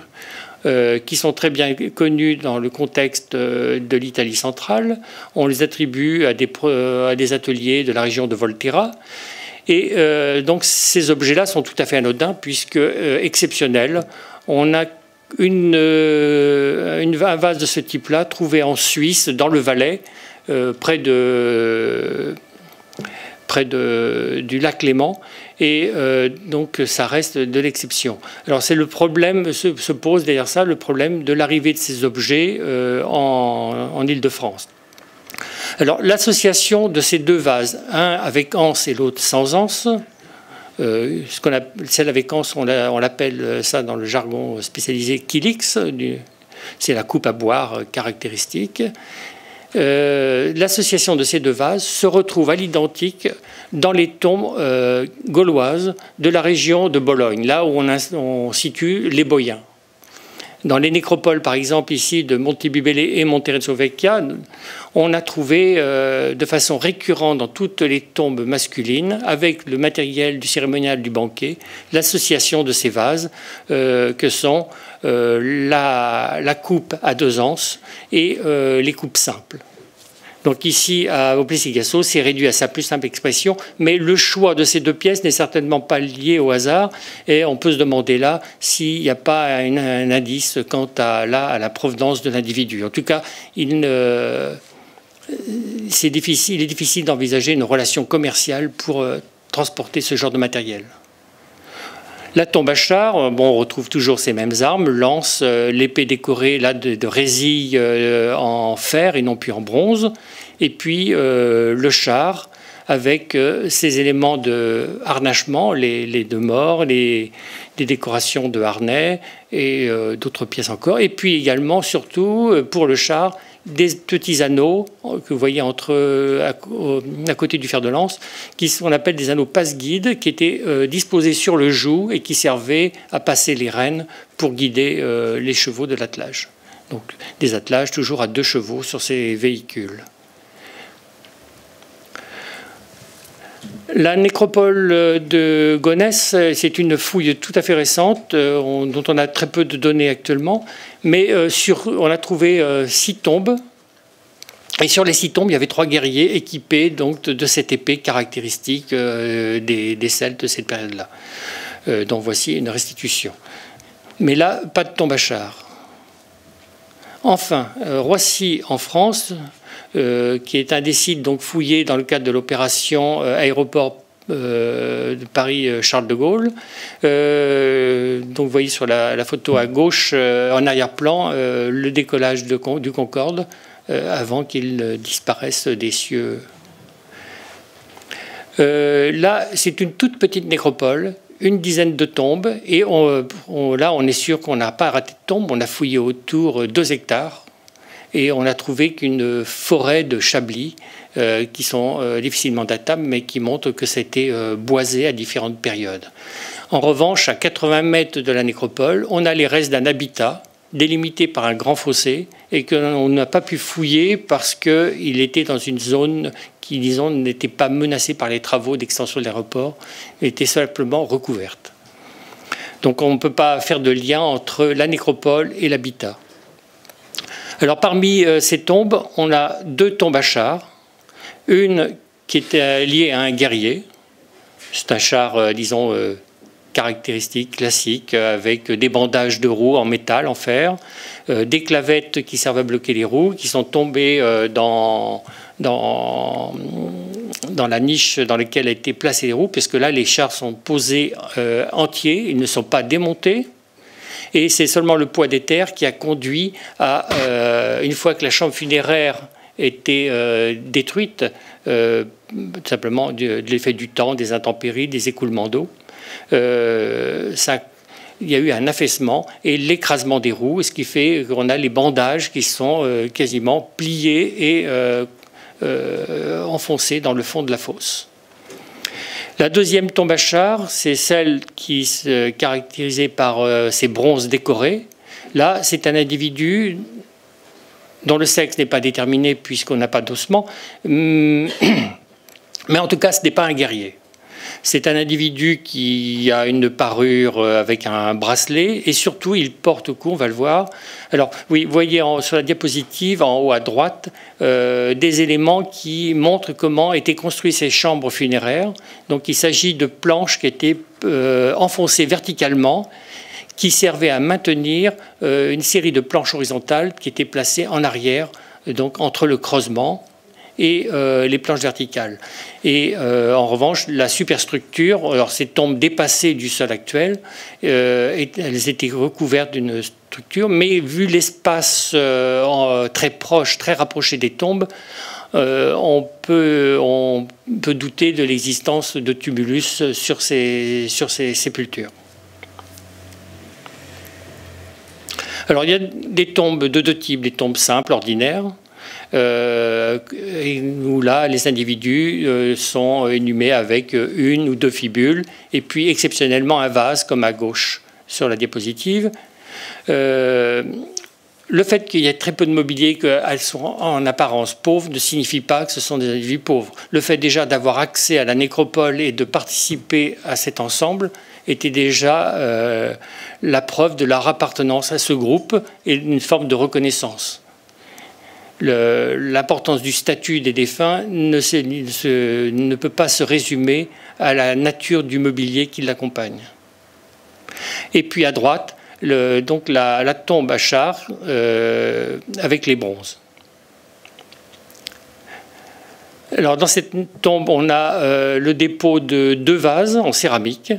qui sont très bien connus dans le contexte de l'Italie centrale. On les attribue à des ateliers de la région de Volterra. Et donc ces objets-là sont tout à fait anodins puisque exceptionnels. On a un vase de ce type-là trouvé en Suisse, dans le Valais, près du lac Léman, et donc ça reste de l'exception. Alors c'est le problème, se pose derrière ça le problème de l'arrivée de ces objets en Île-de-France. Alors l'association de ces 2 vases, un avec anse et l'autre sans anse, Celle avec anse, on l'appelle ça dans le jargon spécialisé kilix, c'est la coupe à boire caractéristique. L'association de ces deux vases se retrouve à l'identique dans les tombes gauloises de la région de Bologne, là où on situe les Boïens. Dans les nécropoles, par exemple, ici, de Montebibele et Monterenzo Vecchia, on a trouvé de façon récurrente dans toutes les tombes masculines, avec le matériel du cérémonial du banquet, l'association de ces vases, que sont la coupe à 2 anses et les coupes simples. Donc ici, au Plessis-Gassot, c'est réduit à sa plus simple expression, mais le choix de ces 2 pièces n'est certainement pas lié au hasard, et on peut se demander là s'il n'y a pas un indice quant à la provenance de l'individu. En tout cas, il est difficile d'envisager une relation commerciale pour transporter ce genre de matériel. La tombe à char, on retrouve toujours ces mêmes armes, lance, l'épée décorée là, de résille en fer et non plus en bronze, et puis le char avec ces éléments de harnachement, les 2 morts, des décorations de harnais et d'autres pièces encore, et puis également, surtout, pour le char, des petits anneaux que vous voyez à côté du fer de lance, qu'on appelle des anneaux passe-guides, qui étaient disposés sur le joug et qui servaient à passer les rênes pour guider les chevaux de l'attelage. Donc des attelages toujours à 2 chevaux sur ces véhicules. La nécropole de Gonesse, c'est une fouille tout à fait récente, dont on a très peu de données actuellement, mais on a trouvé 6 tombes, et sur les 6 tombes, il y avait 3 guerriers équipés donc, de cette épée caractéristique des Celtes de cette période-là. Donc voici une restitution. Mais là, pas de tombe à char. Enfin, Roissy en France, qui est un des sites donc fouillés dans le cadre de l'opération aéroport de Paris-Charles de Gaulle. Donc vous voyez sur la photo à gauche, en arrière-plan, le décollage du Concorde avant qu'il disparaisse des cieux. Là, c'est une toute petite nécropole, une dizaine de tombes, et là, on est sûr qu'on n'a pas raté de tombe. On a fouillé autour 2 hectares. Et on a trouvé qu'une forêt de chablis qui sont difficilement datables, mais qui montrent que c'était boisé à différentes périodes. En revanche, à 80 mètres de la nécropole, on a les restes d'un habitat délimité par un grand fossé et qu'on n'a pas pu fouiller parce qu'il était dans une zone qui, disons, n'était pas menacée par les travaux d'extension de l'aéroport, était simplement recouverte. Donc on ne peut pas faire de lien entre la nécropole et l'habitat. Alors parmi ces tombes, on a 2 tombes à char. Une qui était liée à un guerrier. C'est un char, disons, caractéristique, classique, avec des bandages de roues en métal, en fer, des clavettes qui servent à bloquer les roues, qui sont tombées dans la niche dans laquelle a été placées les roues, puisque là, les chars sont posés entiers, ils ne sont pas démontés. Et c'est seulement le poids des terres qui a conduit à, une fois que la chambre funéraire était détruite, simplement de l'effet du temps, des intempéries, des écoulements d'eau, il y a eu un affaissement et l'écrasement des roues, ce qui fait qu'on a les bandages qui sont quasiment pliés et enfoncés dans le fond de la fosse. La deuxième tombe à char, c'est celle qui se caractérisait par ces bronzes décorés. Là, c'est un individu dont le sexe n'est pas déterminé puisqu'on n'a pas d'ossement, mais en tout cas, ce n'est pas un guerrier. C'est un individu qui a une parure avec un bracelet et surtout il porte au cou, on va le voir. Alors oui, vous voyez sur la diapositive en haut à droite des éléments qui montrent comment étaient construites ces chambres funéraires. Donc il s'agit de planches qui étaient enfoncées verticalement, qui servaient à maintenir une série de planches horizontales qui étaient placées en arrière, donc entre le creusement et les planches verticales. Et en revanche, la superstructure, alors ces tombes dépassées du sol actuel, elles étaient recouvertes d'une structure, mais vu l'espace très proche, très rapproché des tombes, on peut douter de l'existence de tumulus sur ces sépultures. Alors il y a des tombes de deux types, des tombes simples, ordinaires, où là les individus sont inhumés avec une ou deux fibules, et puis exceptionnellement un vase, comme à gauche sur la diapositive. Le fait qu'il y ait très peu de mobilier, qu'elles sont en apparence pauvres, ne signifie pas que ce sont des individus pauvres. Le fait déjà d'avoir accès à la nécropole et de participer à cet ensemble était déjà la preuve de leur appartenance à ce groupe et une forme de reconnaissance. L'importance du statut des défunts ne peut pas se résumer à la nature du mobilier qui l'accompagne. Et puis à droite, donc la tombe à char avec les bronzes. Alors dans cette tombe, on a le dépôt de deux vases en céramique.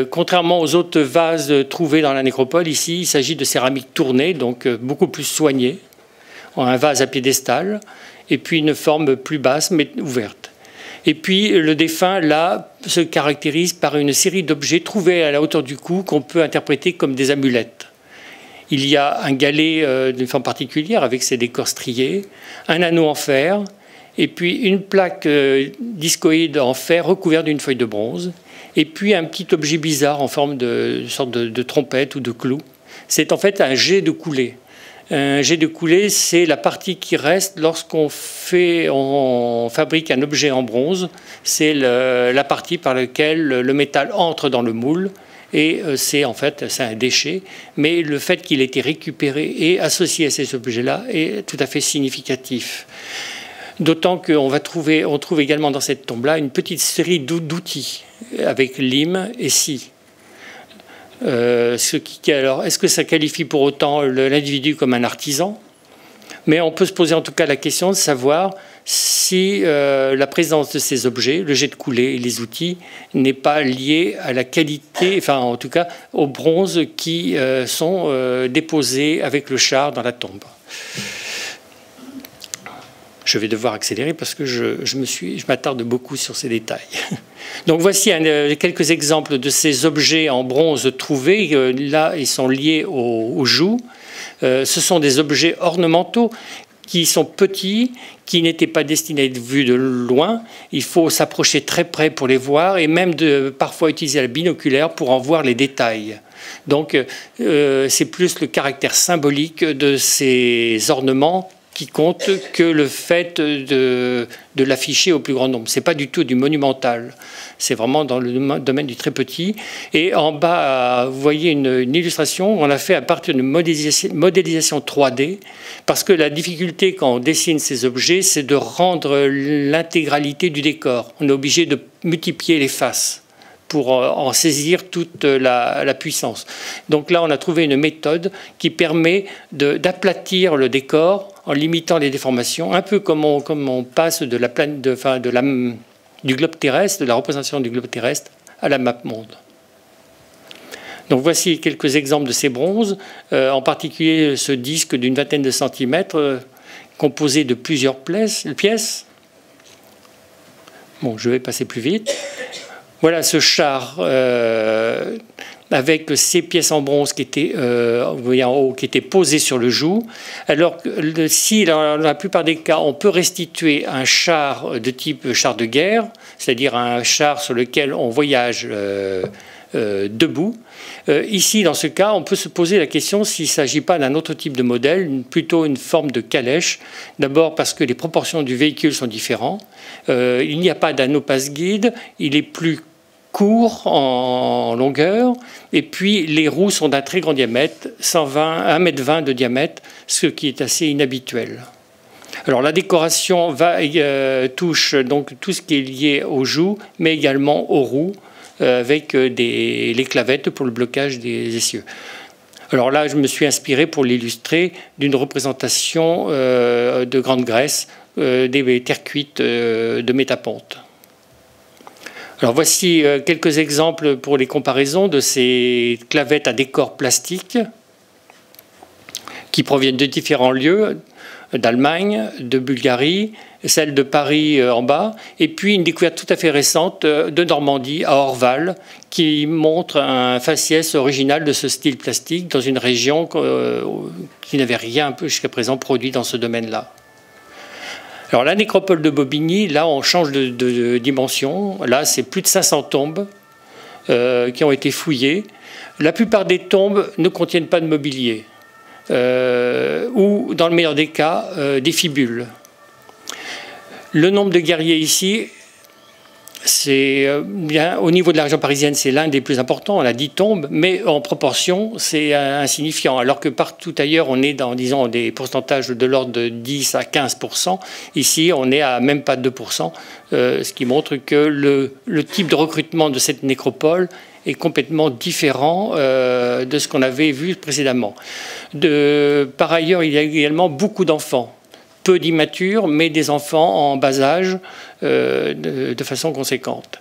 Contrairement aux autres vases trouvés dans la nécropole, ici il s'agit de céramique tournée, donc beaucoup plus soignée. Un vase à piédestal et puis une forme plus basse mais ouverte. Et puis le défunt, là, se caractérise par une série d'objets trouvés à la hauteur du cou qu'on peut interpréter comme des amulettes. Il y a un galet d'une forme particulière avec ses décors striés, un anneau en fer, et puis une plaque discoïde en fer recouverte d'une feuille de bronze, et puis un petit objet bizarre en forme de sorte de trompette ou de clou. C'est en fait un jet de coulée. Un jet de coulée, c'est la partie qui reste lorsqu'on fabrique un objet en bronze. C'est la partie par laquelle le métal entre dans le moule. Et c'est en fait un déchet. Mais le fait qu'il ait été récupéré et associé à ces objets-là est tout à fait significatif. D'autant qu'on trouve également dans cette tombe-là une petite série d'outils avec lime et scie. Alors, est-ce que ça qualifie pour autant l'individu comme un artisan? Mais on peut se poser en tout cas la question de savoir si la présence de ces objets, le jet de coulée et les outils, n'est pas liée à la qualité, enfin en tout cas aux bronzes qui sont déposés avec le char dans la tombe. Je vais devoir accélérer parce que je m'attarde beaucoup sur ces détails. Donc voici quelques exemples de ces objets en bronze trouvés. Là, ils sont liés aux joues. Ce sont des objets ornementaux qui sont petits, qui n'étaient pas destinés à être vus de loin. Il faut s'approcher très près pour les voir et même parfois utiliser la binoculaire pour en voir les détails. Donc c'est plus le caractère symbolique de ces ornements qui compte que le fait de l'afficher au plus grand nombre. Ce n'est pas du tout du monumental, c'est vraiment dans le domaine du très petit. Et en bas, vous voyez une illustration, on l'a fait à partir d'une modélisation 3D, parce que la difficulté quand on dessine ces objets, c'est de rendre l'intégralité du décor. On est obligé de multiplier les faces pour en saisir toute la puissance. Donc là, on a trouvé une méthode qui permet d'aplatir le décor en limitant les déformations, un peu comme on passe du globe terrestre, de la représentation du globe terrestre à la map monde. Donc voici quelques exemples de ces bronzes, en particulier ce disque d'une vingtaine de centimètres, composé de plusieurs pièces. Bon, je vais passer plus vite. Voilà ce char avec ces pièces en bronze qui étaient, vous voyez en haut, qui étaient posées sur le joug. Alors que si dans la plupart des cas, on peut restituer un char de type char de guerre, c'est-à-dire un char sur lequel on voyage debout. Ici, dans ce cas, on peut se poser la question s'il ne s'agit pas d'un autre type de modèle, plutôt une forme de calèche. D'abord parce que les proportions du véhicule sont différentes. Il n'y a pas d'anneau passe-guide, il est plus court en longueur, et puis les roues sont d'un très grand diamètre, 1,20 m de diamètre, ce qui est assez inhabituel. Alors la décoration touche donc tout ce qui est lié aux joues, mais également aux roues, avec les clavettes pour le blocage des essieux. Alors là, je me suis inspiré pour l'illustrer d'une représentation de Grande Grèce, des terres cuites de Métaponte. Alors voici quelques exemples pour les comparaisons de ces clavettes à décor plastique qui proviennent de différents lieux, d'Allemagne, de Bulgarie, celle de Paris en bas, et puis une découverte tout à fait récente de Normandie, à Orval, qui montre un faciès original de ce style plastique dans une région qui n'avait rien jusqu'à présent produit dans ce domaine-là. Alors la nécropole de Bobigny, là on change de dimension, là c'est plus de 500 tombes qui ont été fouillées. La plupart des tombes ne contiennent pas de mobilier. Ou, dans le meilleur des cas, des fibules. Le nombre de guerriers ici, c'est bien au niveau de la région parisienne, c'est l'un des plus importants. On a 10 tombes, mais en proportion, c'est insignifiant. Alors que partout ailleurs, on est dans, disons, des pourcentages de l'ordre de 10 à 15%. Ici, on est à même pas 2%, ce qui montre que le type de recrutement de cette nécropole est complètement différent de ce qu'on avait vu précédemment. Par ailleurs, il y a également beaucoup d'enfants, peu d'immatures, mais des enfants en bas âge de façon conséquente.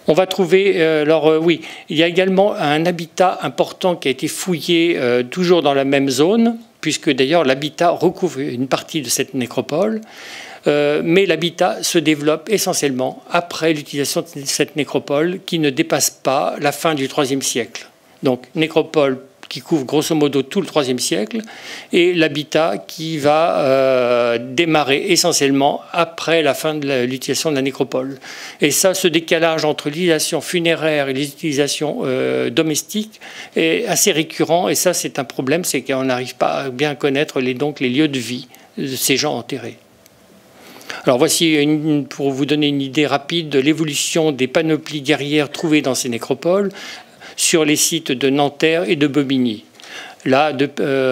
On va trouver, oui, il y a également un habitat important qui a été fouillé toujours dans la même zone, puisque d'ailleurs l'habitat recouvre une partie de cette nécropole. Mais l'habitat se développe essentiellement après l'utilisation de cette nécropole qui ne dépasse pas la fin du IIIe siècle. Donc nécropole qui couvre grosso modo tout le IIIe siècle et l'habitat qui va démarrer essentiellement après la fin de l'utilisation de la nécropole. Et ça, ce décalage entre l'utilisation funéraire et les utilisations domestiques est assez récurrent et ça c'est un problème, c'est qu'on n'arrive pas à bien connaître les lieux de vie de ces gens enterrés. Alors voici, pour vous donner une idée rapide de l'évolution des panoplies guerrières trouvées dans ces nécropoles sur les sites de Nanterre et de Bobigny. Là,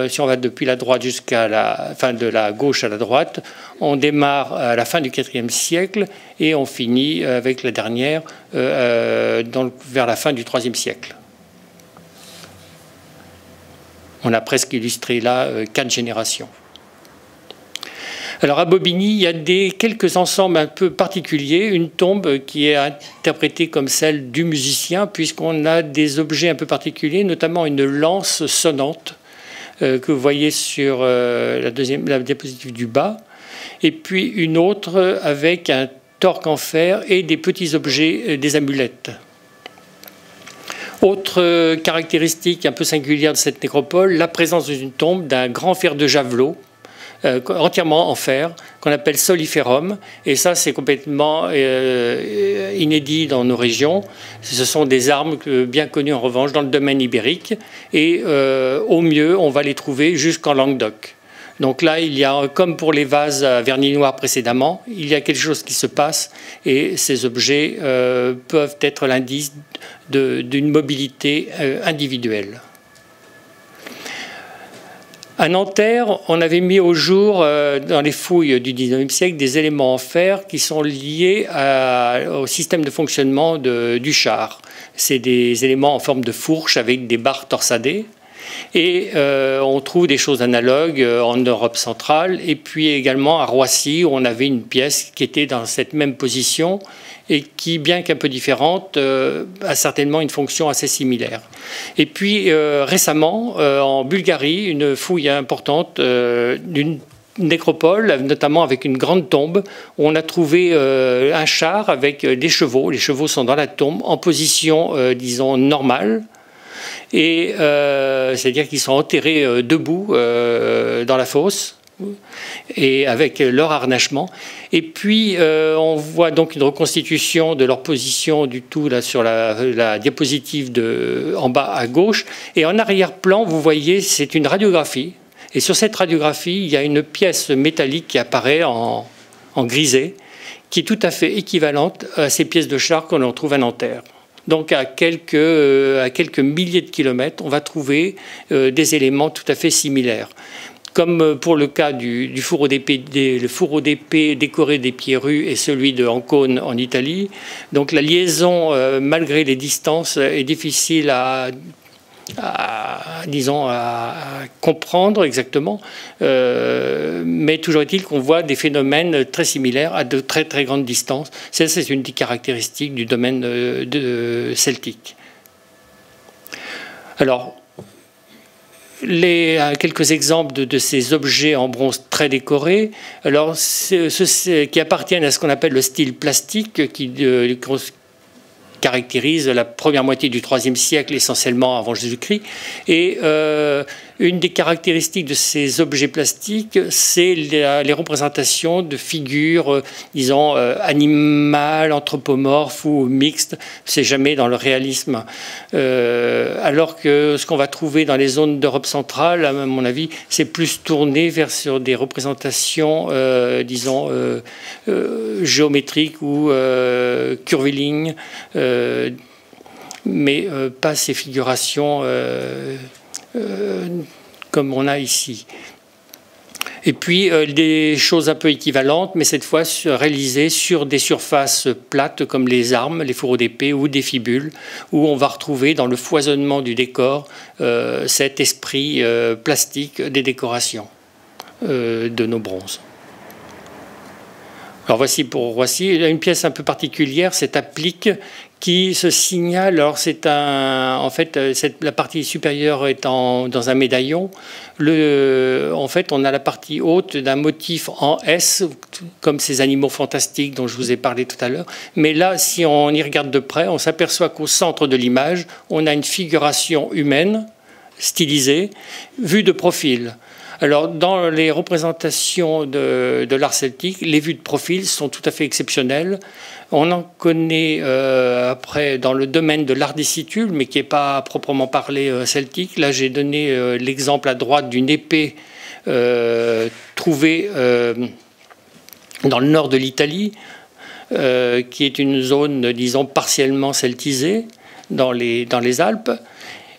si on va depuis la droite jusqu'à de la gauche à la droite, on démarre à la fin du IVe siècle et on finit avec la dernière vers la fin du IIIe siècle. On a presque illustré là 4 générations. Alors à Bobigny, il y a quelques ensembles un peu particuliers. Une tombe qui est interprétée comme celle du musicien, puisqu'on a des objets un peu particuliers, notamment une lance sonnante que vous voyez sur la diapositive du bas, et puis une autre avec un torque en fer et des petits objets, des amulettes. Autre caractéristique un peu singulière de cette nécropole, la présence d'une tombe d'un grand fer de javelot, entièrement en fer, qu'on appelle soliferum. Et ça, c'est complètement inédit dans nos régions. Ce sont des armes bien connues, en revanche, dans le domaine ibérique. Et au mieux, on va les trouver jusqu'en Languedoc. Donc là, il y a, comme pour les vases à vernis noir précédemment, il y a quelque chose qui se passe. Et ces objets peuvent être l'indice d'une mobilité individuelle. À Nanterre, on avait mis au jour, dans les fouilles du XIXe siècle, des éléments en fer qui sont liés au système de fonctionnement du char. C'est des éléments en forme de fourche avec des barres torsadées. Et on trouve des choses analogues en Europe centrale. Et puis également à Roissy, où on avait une pièce qui était dans cette même position et qui, bien qu'un peu différente, a certainement une fonction assez similaire. Et puis récemment, en Bulgarie, une fouille importante d'une nécropole, notamment avec une grande tombe, où on a trouvé un char avec des chevaux. Les chevaux sont dans la tombe, en position, disons, normale. Et c'est-à-dire qu'ils sont enterrés debout dans la fosse, et avec leur harnachement. Et puis, on voit donc une reconstitution de leur position du tout là, sur la diapositive en bas à gauche. Et en arrière-plan, vous voyez, c'est une radiographie. Et sur cette radiographie, il y a une pièce métallique qui apparaît en grisé, qui est tout à fait équivalente à ces pièces de char qu'on trouve à Nanterre. Donc à quelques milliers de kilomètres, on va trouver des éléments tout à fait similaires. Comme pour le cas du fourreau d'épée décoré des Pierrues et celui de Ancône en Italie. Donc la liaison, malgré les distances, est difficile à comprendre exactement. Mais toujours est-il qu'on voit des phénomènes très similaires à de très très grandes distances. Ça, c'est une des caractéristiques du domaine celtique. Alors, quelques exemples de ces objets en bronze très décorés. Alors, qui appartiennent à ce qu'on appelle le style plastique, qui caractérise la première moitié du IIIe siècle, essentiellement avant Jésus-Christ. Et une des caractéristiques de ces objets plastiques, c'est les représentations de figures, disons, animales, anthropomorphes ou mixtes. C'est jamais dans le réalisme. Alors que ce qu'on va trouver dans les zones d'Europe centrale, à mon avis, c'est plus tourné sur des représentations, disons, géométriques ou curvilignes, mais pas ces figurations comme on a ici. Et puis des choses un peu équivalentes, mais cette fois réalisées sur des surfaces plates comme les armes, les fourreaux d'épée ou des fibules, où on va retrouver dans le foisonnement du décor cet esprit plastique des décorations de nos bronzes. Alors voici pour Roissy, il y a une pièce un peu particulière, cette applique qui se signale. Alors c'est en fait, la partie supérieure est dans un médaillon. En fait, on a la partie haute d'un motif en S, comme ces animaux fantastiques dont je vous ai parlé tout à l'heure. Mais là, si on y regarde de près, on s'aperçoit qu'au centre de l'image, on a une figuration humaine, stylisée, vue de profil. Alors, dans les représentations de l'art celtique, les vues de profil sont tout à fait exceptionnelles. On en connaît après dans le domaine de l'art des situles, mais qui n'est pas à proprement parler celtique. Là, j'ai donné l'exemple à droite d'une épée trouvée dans le nord de l'Italie, qui est une zone, disons, partiellement celtisée dans les Alpes.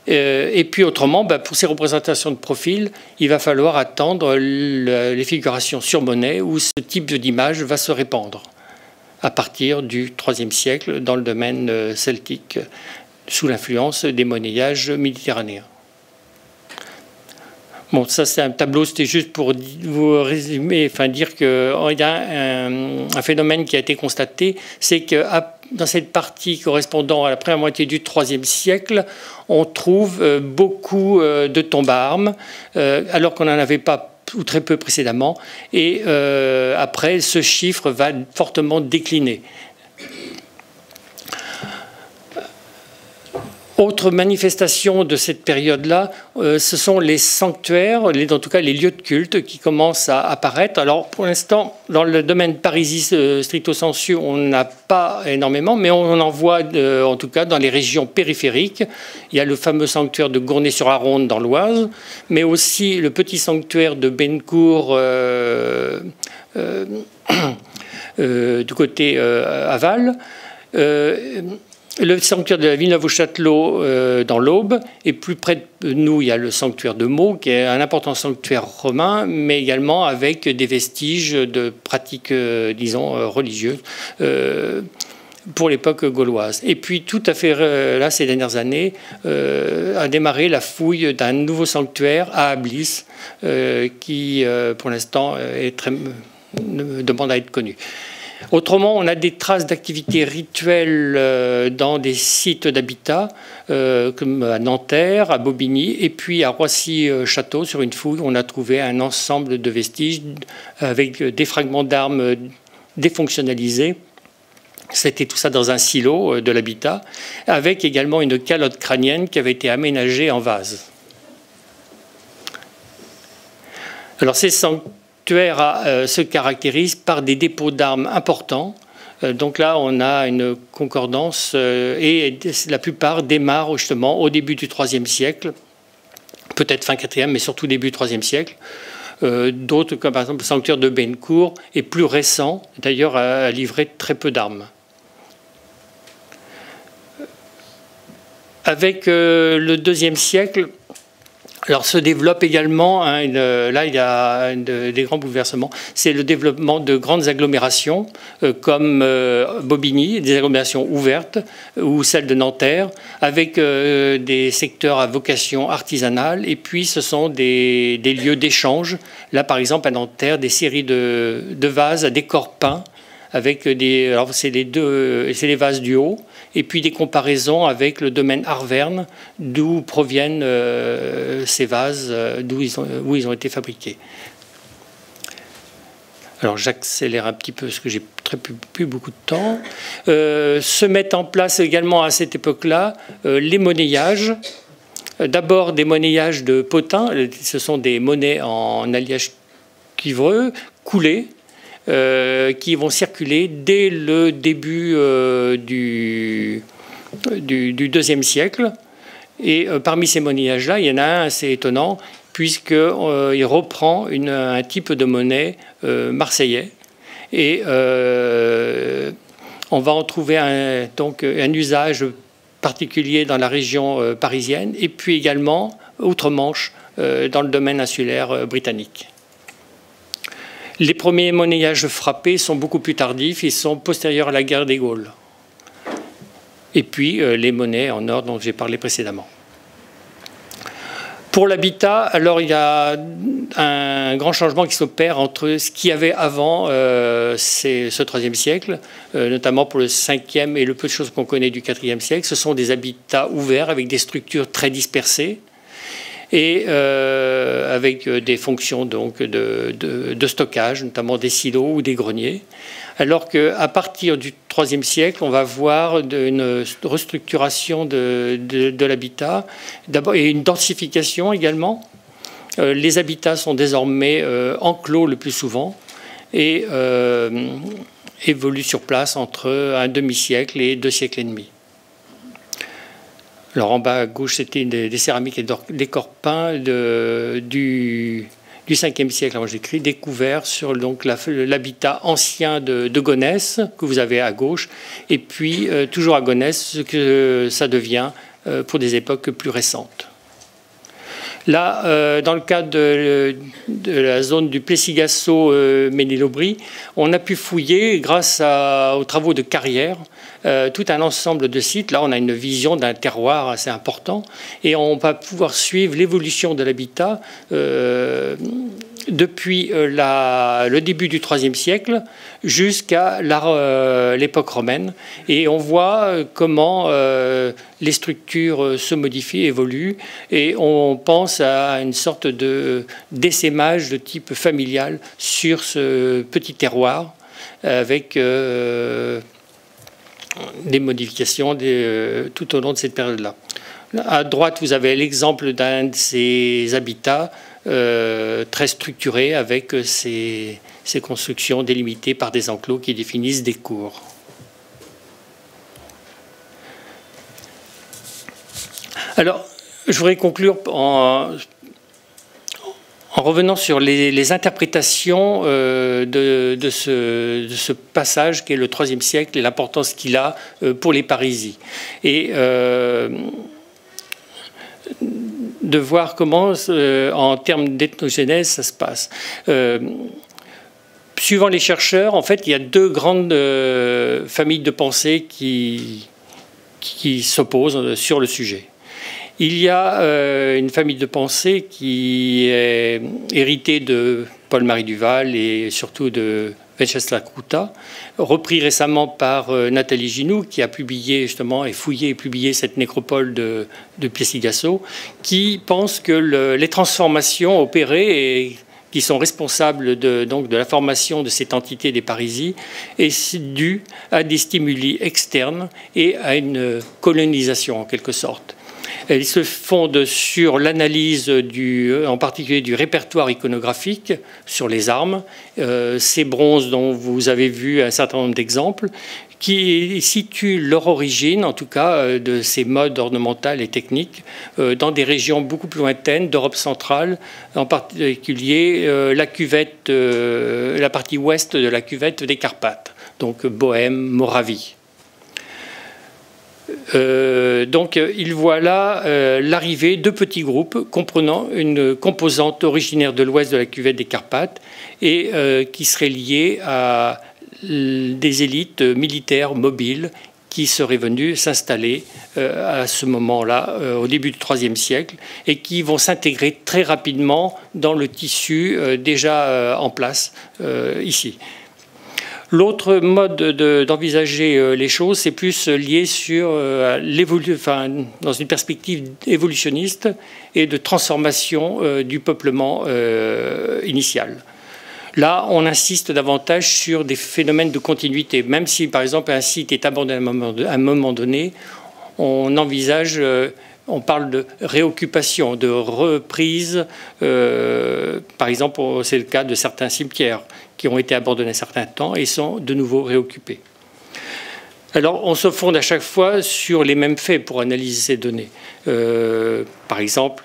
Et puis autrement, pour ces représentations de profil, il va falloir attendre les figurations sur monnaie où ce type d'image va se répandre à partir du IIIe siècle dans le domaine celtique, sous l'influence des monnayages méditerranéens. Bon, ça c'est un tableau, c'était juste pour vous résumer, enfin dire qu'il y a un phénomène qui a été constaté, c'est que dans cette partie correspondant à la première moitié du IIIe siècle, on trouve beaucoup de tombes à armes, alors qu'on n'en avait pas ou très peu précédemment, et après ce chiffre va fortement décliner. Autre manifestation de cette période-là, ce sont les sanctuaires, en tout cas les lieux de culte qui commencent à apparaître. Alors pour l'instant, dans le domaine parisis stricto sensu, on n'a pas énormément, mais on en voit en tout cas dans les régions périphériques. Il y a le fameux sanctuaire de Gournay-sur-Aronde dans l'Oise, mais aussi le petit sanctuaire de Bennecourt du côté aval. Le sanctuaire de la Villeneuve-au-Châtelot dans l'Aube, et plus près de nous, il y a le sanctuaire de Meaux, qui est un important sanctuaire romain, mais également avec des vestiges de pratiques, disons, religieuses pour l'époque gauloise. Et puis, tout à fait, là, ces dernières années, a démarré la fouille d'un nouveau sanctuaire à Ablis, qui, pour l'instant, demande à être connu. Autrement, on a des traces d'activités rituelles dans des sites d'habitat, comme à Nanterre, à Bobigny, et puis à Roissy-Château, sur une fouille, on a trouvé un ensemble de vestiges avec des fragments d'armes défonctionnalisés. C'était tout ça dans un silo de l'habitat, avec également une calotte crânienne qui avait été aménagée en vase. Alors, ces sanctuaires se caractérise par des dépôts d'armes importants. Donc là, on a une concordance et la plupart démarrent justement au début du IIIe siècle, peut-être fin IVe, mais surtout début du IIIe siècle. D'autres, comme par exemple le sanctuaire de Bennecourt, est plus récent, d'ailleurs a livré très peu d'armes. Avec le IIe siècle, alors se développe également, là il y a des grands bouleversements, c'est le développement de grandes agglomérations comme Bobigny, des agglomérations ouvertes, ou celles de Nanterre, avec des secteurs à vocation artisanale, et puis ce sont des lieux d'échange. Là par exemple à Nanterre, des séries de vases à décor peint, avec alors c'est les vases du haut, et puis des comparaisons avec le domaine Arverne, d'où proviennent ces vases, où ils ont été fabriqués. Alors j'accélère un petit peu parce que j'ai plus beaucoup de temps. Se mettent en place également à cette époque-là les monnayages. D'abord des monnayages de potins, ce sont des monnaies en alliage cuivreux, coulées, qui vont circuler dès le début du IIe siècle. Et parmi ces monnayages-là, il y en a un assez étonnant, puisqu'il reprend un type de monnaie marseillais. Et on va en trouver un usage particulier dans la région parisienne, et puis également outre-Manche, dans le domaine insulaire britannique. Les premiers monnayages frappés sont beaucoup plus tardifs, ils sont postérieurs à la guerre des Gaules. Et puis les monnaies en or dont j'ai parlé précédemment. Pour l'habitat, alors il y a un grand changement qui s'opère entre ce qu'il y avait avant ce IIIe siècle, notamment pour le 5e et le peu de choses qu'on connaît du 4e siècle. Ce sont des habitats ouverts avec des structures très dispersées et avec des fonctions donc, de stockage, notamment des silos ou des greniers. Alors qu'à partir du IIIe siècle, on va voir une restructuration de l'habitat, d'abord et une densification également. Les habitats sont désormais enclos le plus souvent et évoluent sur place entre un demi-siècle et 2 siècles et demi. Alors en bas à gauche, c'était des céramiques et des corps peints du 5e siècle, alors j'écris, découvert sur l'habitat ancien de Gonesse, que vous avez à gauche, et puis toujours à Gonesse, ce que ça devient pour des époques plus récentes. Là, dans le cadre de la zone du Plessis-Gassot-Ménil-Aubry, on a pu fouiller, grâce aux travaux de carrière, tout un ensemble de sites. Là, on a une vision d'un terroir assez important et on va pouvoir suivre l'évolution de l'habitat depuis le début du IIIe siècle jusqu'à l'époque romaine. Et on voit comment les structures se modifient, évoluent, et on pense à une sorte d'essaimage de type familial sur ce petit terroir avec des modifications tout au long de cette période-là. À droite, vous avez l'exemple d'un de ces habitats très structurés avec ces constructions délimitées par des enclos qui définissent des cours. Alors, je voudrais conclure en revenant sur les interprétations de ce passage qui est le IIIe siècle et l'importance qu'il a pour les parisis. Et de voir comment, en termes d'ethnogénèse, ça se passe. Suivant les chercheurs, en fait, il y a 2 grandes familles de pensée qui s'opposent sur le sujet. Il y a une famille de pensée qui est héritée de Paul-Marie Duval et surtout de Venceslas Kruta, repris récemment par Nathalie Ginoux, qui a publié justement et fouillé et publié cette nécropole de Plessis-Gassot, qui pense que les transformations opérées et qui sont responsables donc de la formation de cette entité des parisis est due à des stimuli externes et à une colonisation en quelque sorte. Ils se fondent sur l'analyse en particulier du répertoire iconographique, sur les armes, ces bronzes dont vous avez vu un certain nombre d'exemples, qui situent leur origine, en tout cas, de ces modes ornementales et techniques, dans des régions beaucoup plus lointaines d'Europe centrale, en particulier la partie ouest de la cuvette des Carpates, donc Bohême, Moravie. Donc il voit là l'arrivée de petits groupes comprenant une composante originaire de l'ouest de la cuvette des Carpates et qui serait liée à des élites militaires mobiles qui seraient venues s'installer à ce moment-là, au début du IIIe siècle, et qui vont s'intégrer très rapidement dans le tissu déjà en place ici. L'autre mode d'envisager les choses, c'est plus lié sur dans une perspective évolutionniste et de transformation du peuplement initial. Là, on insiste davantage sur des phénomènes de continuité. Même si, par exemple, un site est abandonné à un moment donné, on envisage, on parle de réoccupation, de reprise. Par exemple, c'est le cas de certains cimetières qui ont été abandonnés un certain temps et sont de nouveau réoccupés. Alors, on se fonde à chaque fois sur les mêmes faits pour analyser ces données. Par exemple,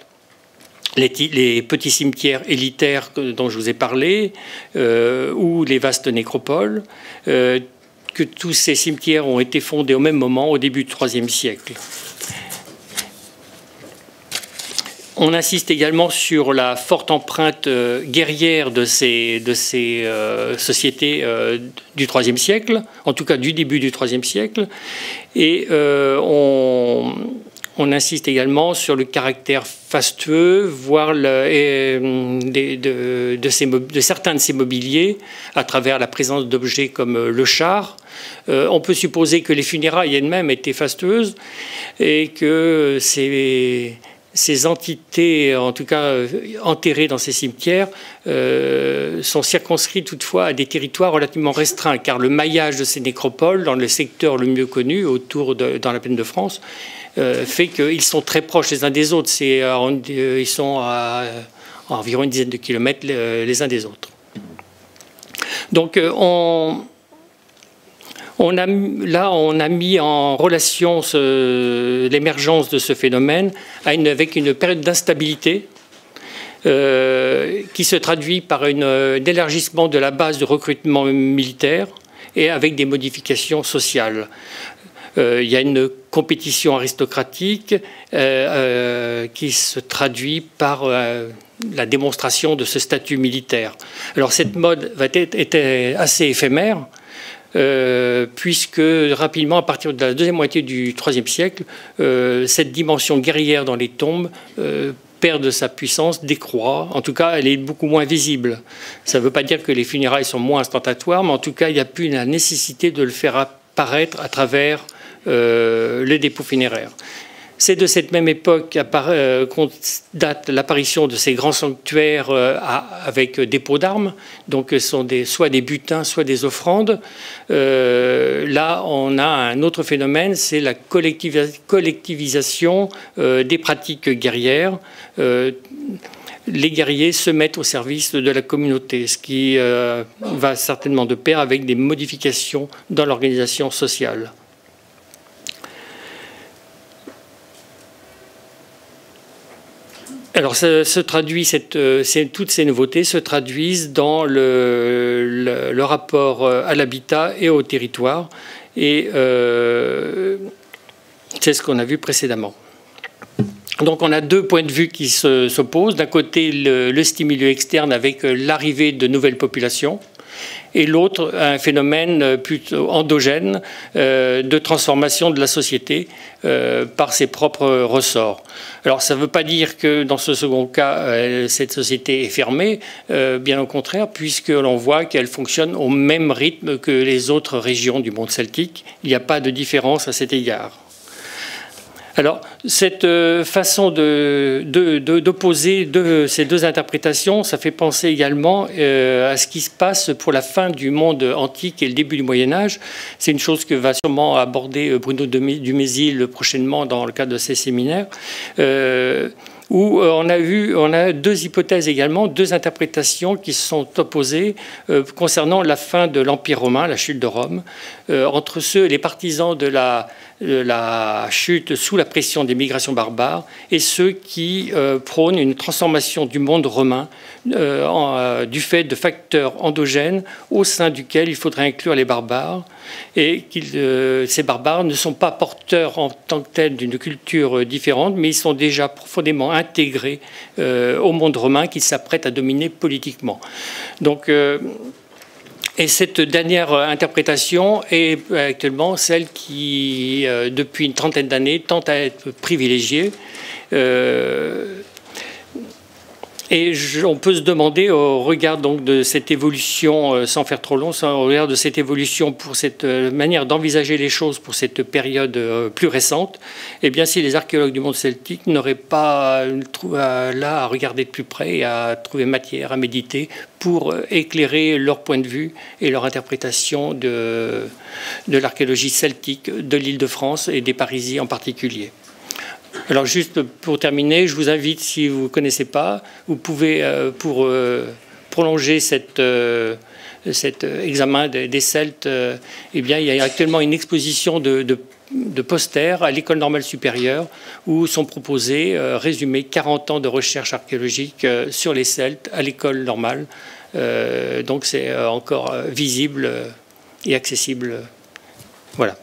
les petits cimetières élitaires dont je vous ai parlé, ou les vastes nécropoles, que tous ces cimetières ont été fondés au même moment, au début du IIIe siècle. On insiste également sur la forte empreinte guerrière de ces sociétés du IIIe siècle, en tout cas du début du IIIe siècle, et on insiste également sur le caractère fastueux, voire de certains de ces mobiliers, à travers la présence d'objets comme le char. On peut supposer que les funérailles elles-mêmes étaient fastueuses et que ces entités, en tout cas enterrées dans ces cimetières, sont circonscrites toutefois à des territoires relativement restreints, car le maillage de ces nécropoles, dans le secteur le mieux connu, dans la plaine de France, fait qu'ils sont très proches les uns des autres. Ils sont à environ une dizaine de kilomètres les uns des autres. Donc on a mis en relation l'émergence de ce phénomène avec une période d'instabilité qui se traduit par un élargissement de la base de recrutement militaire et avec des modifications sociales. Il y a une compétition aristocratique qui se traduit par la démonstration de ce statut militaire. Alors cette mode était assez éphémère, puisque rapidement, à partir de la deuxième moitié du IIIe siècle, cette dimension guerrière dans les tombes perd de sa puissance, décroît. En tout cas, elle est beaucoup moins visible. Ça ne veut pas dire que les funérailles sont moins ostentatoires, mais en tout cas, il n'y a plus la nécessité de le faire apparaître à travers les dépôts funéraires. C'est de cette même époque qu'on date l'apparition de ces grands sanctuaires avec dépôt d'armes. Donc, ce sont soit des butins, soit des offrandes. Là, on a un autre phénomène, c'est la collectivisation des pratiques guerrières. Les guerriers se mettent au service de la communauté, ce qui va certainement de pair avec des modifications dans l'organisation sociale. Alors, toutes ces nouveautés se traduisent dans le rapport à l'habitat et au territoire, et c'est ce qu'on a vu précédemment. Donc, on a deux points de vue qui s'opposent. D'un côté, le stimulus externe avec l'arrivée de nouvelles populations, et l'autre, un phénomène plutôt endogène de transformation de la société par ses propres ressorts. Alors, ça ne veut pas dire que dans ce second cas, cette société est fermée, bien au contraire, puisque l'on voit qu'elle fonctionne au même rythme que les autres régions du monde celtique. Il n'y a pas de différence à cet égard. Alors, cette façon d'opposer ces deux interprétations, ça fait penser également à ce qui se passe pour la fin du monde antique et le début du Moyen-Âge. C'est une chose que va sûrement aborder Bruno Dumézil prochainement dans le cadre de ses séminaires, où on a deux hypothèses également, deux interprétations qui se sont opposées concernant la fin de l'Empire romain, la chute de Rome, entre les partisans de la chute sous la pression des migrations barbares et ceux qui prônent une transformation du monde romain du fait de facteurs endogènes au sein duquel il faudrait inclure les barbares, et ces barbares ne sont pas porteurs en tant que tels d'une culture différente, mais ils sont déjà profondément intégrés au monde romain qu'ils s'apprêtent à dominer politiquement. Donc, et cette dernière interprétation est actuellement celle qui, depuis une trentaine d'années, tente à être privilégiée. Et on peut se demander, au regard donc de cette évolution, sans faire trop long, au regard de cette évolution pour cette manière d'envisager les choses pour cette période plus récente, eh bien, si les archéologues du monde celtique n'auraient pas là à regarder de plus près et à trouver matière à méditer pour éclairer leur point de vue et leur interprétation de l'archéologie celtique de l'Île-de-France et des Parisis en particulier. Alors juste pour terminer, je vous invite, si vous ne connaissez pas, vous pouvez, pour prolonger cet examen des Celtes, eh bien, il y a actuellement une exposition de posters à l'École normale supérieure où sont proposés, résumés, 40 ans de recherche archéologique sur les Celtes à l'École normale. Donc c'est encore visible et accessible. Voilà.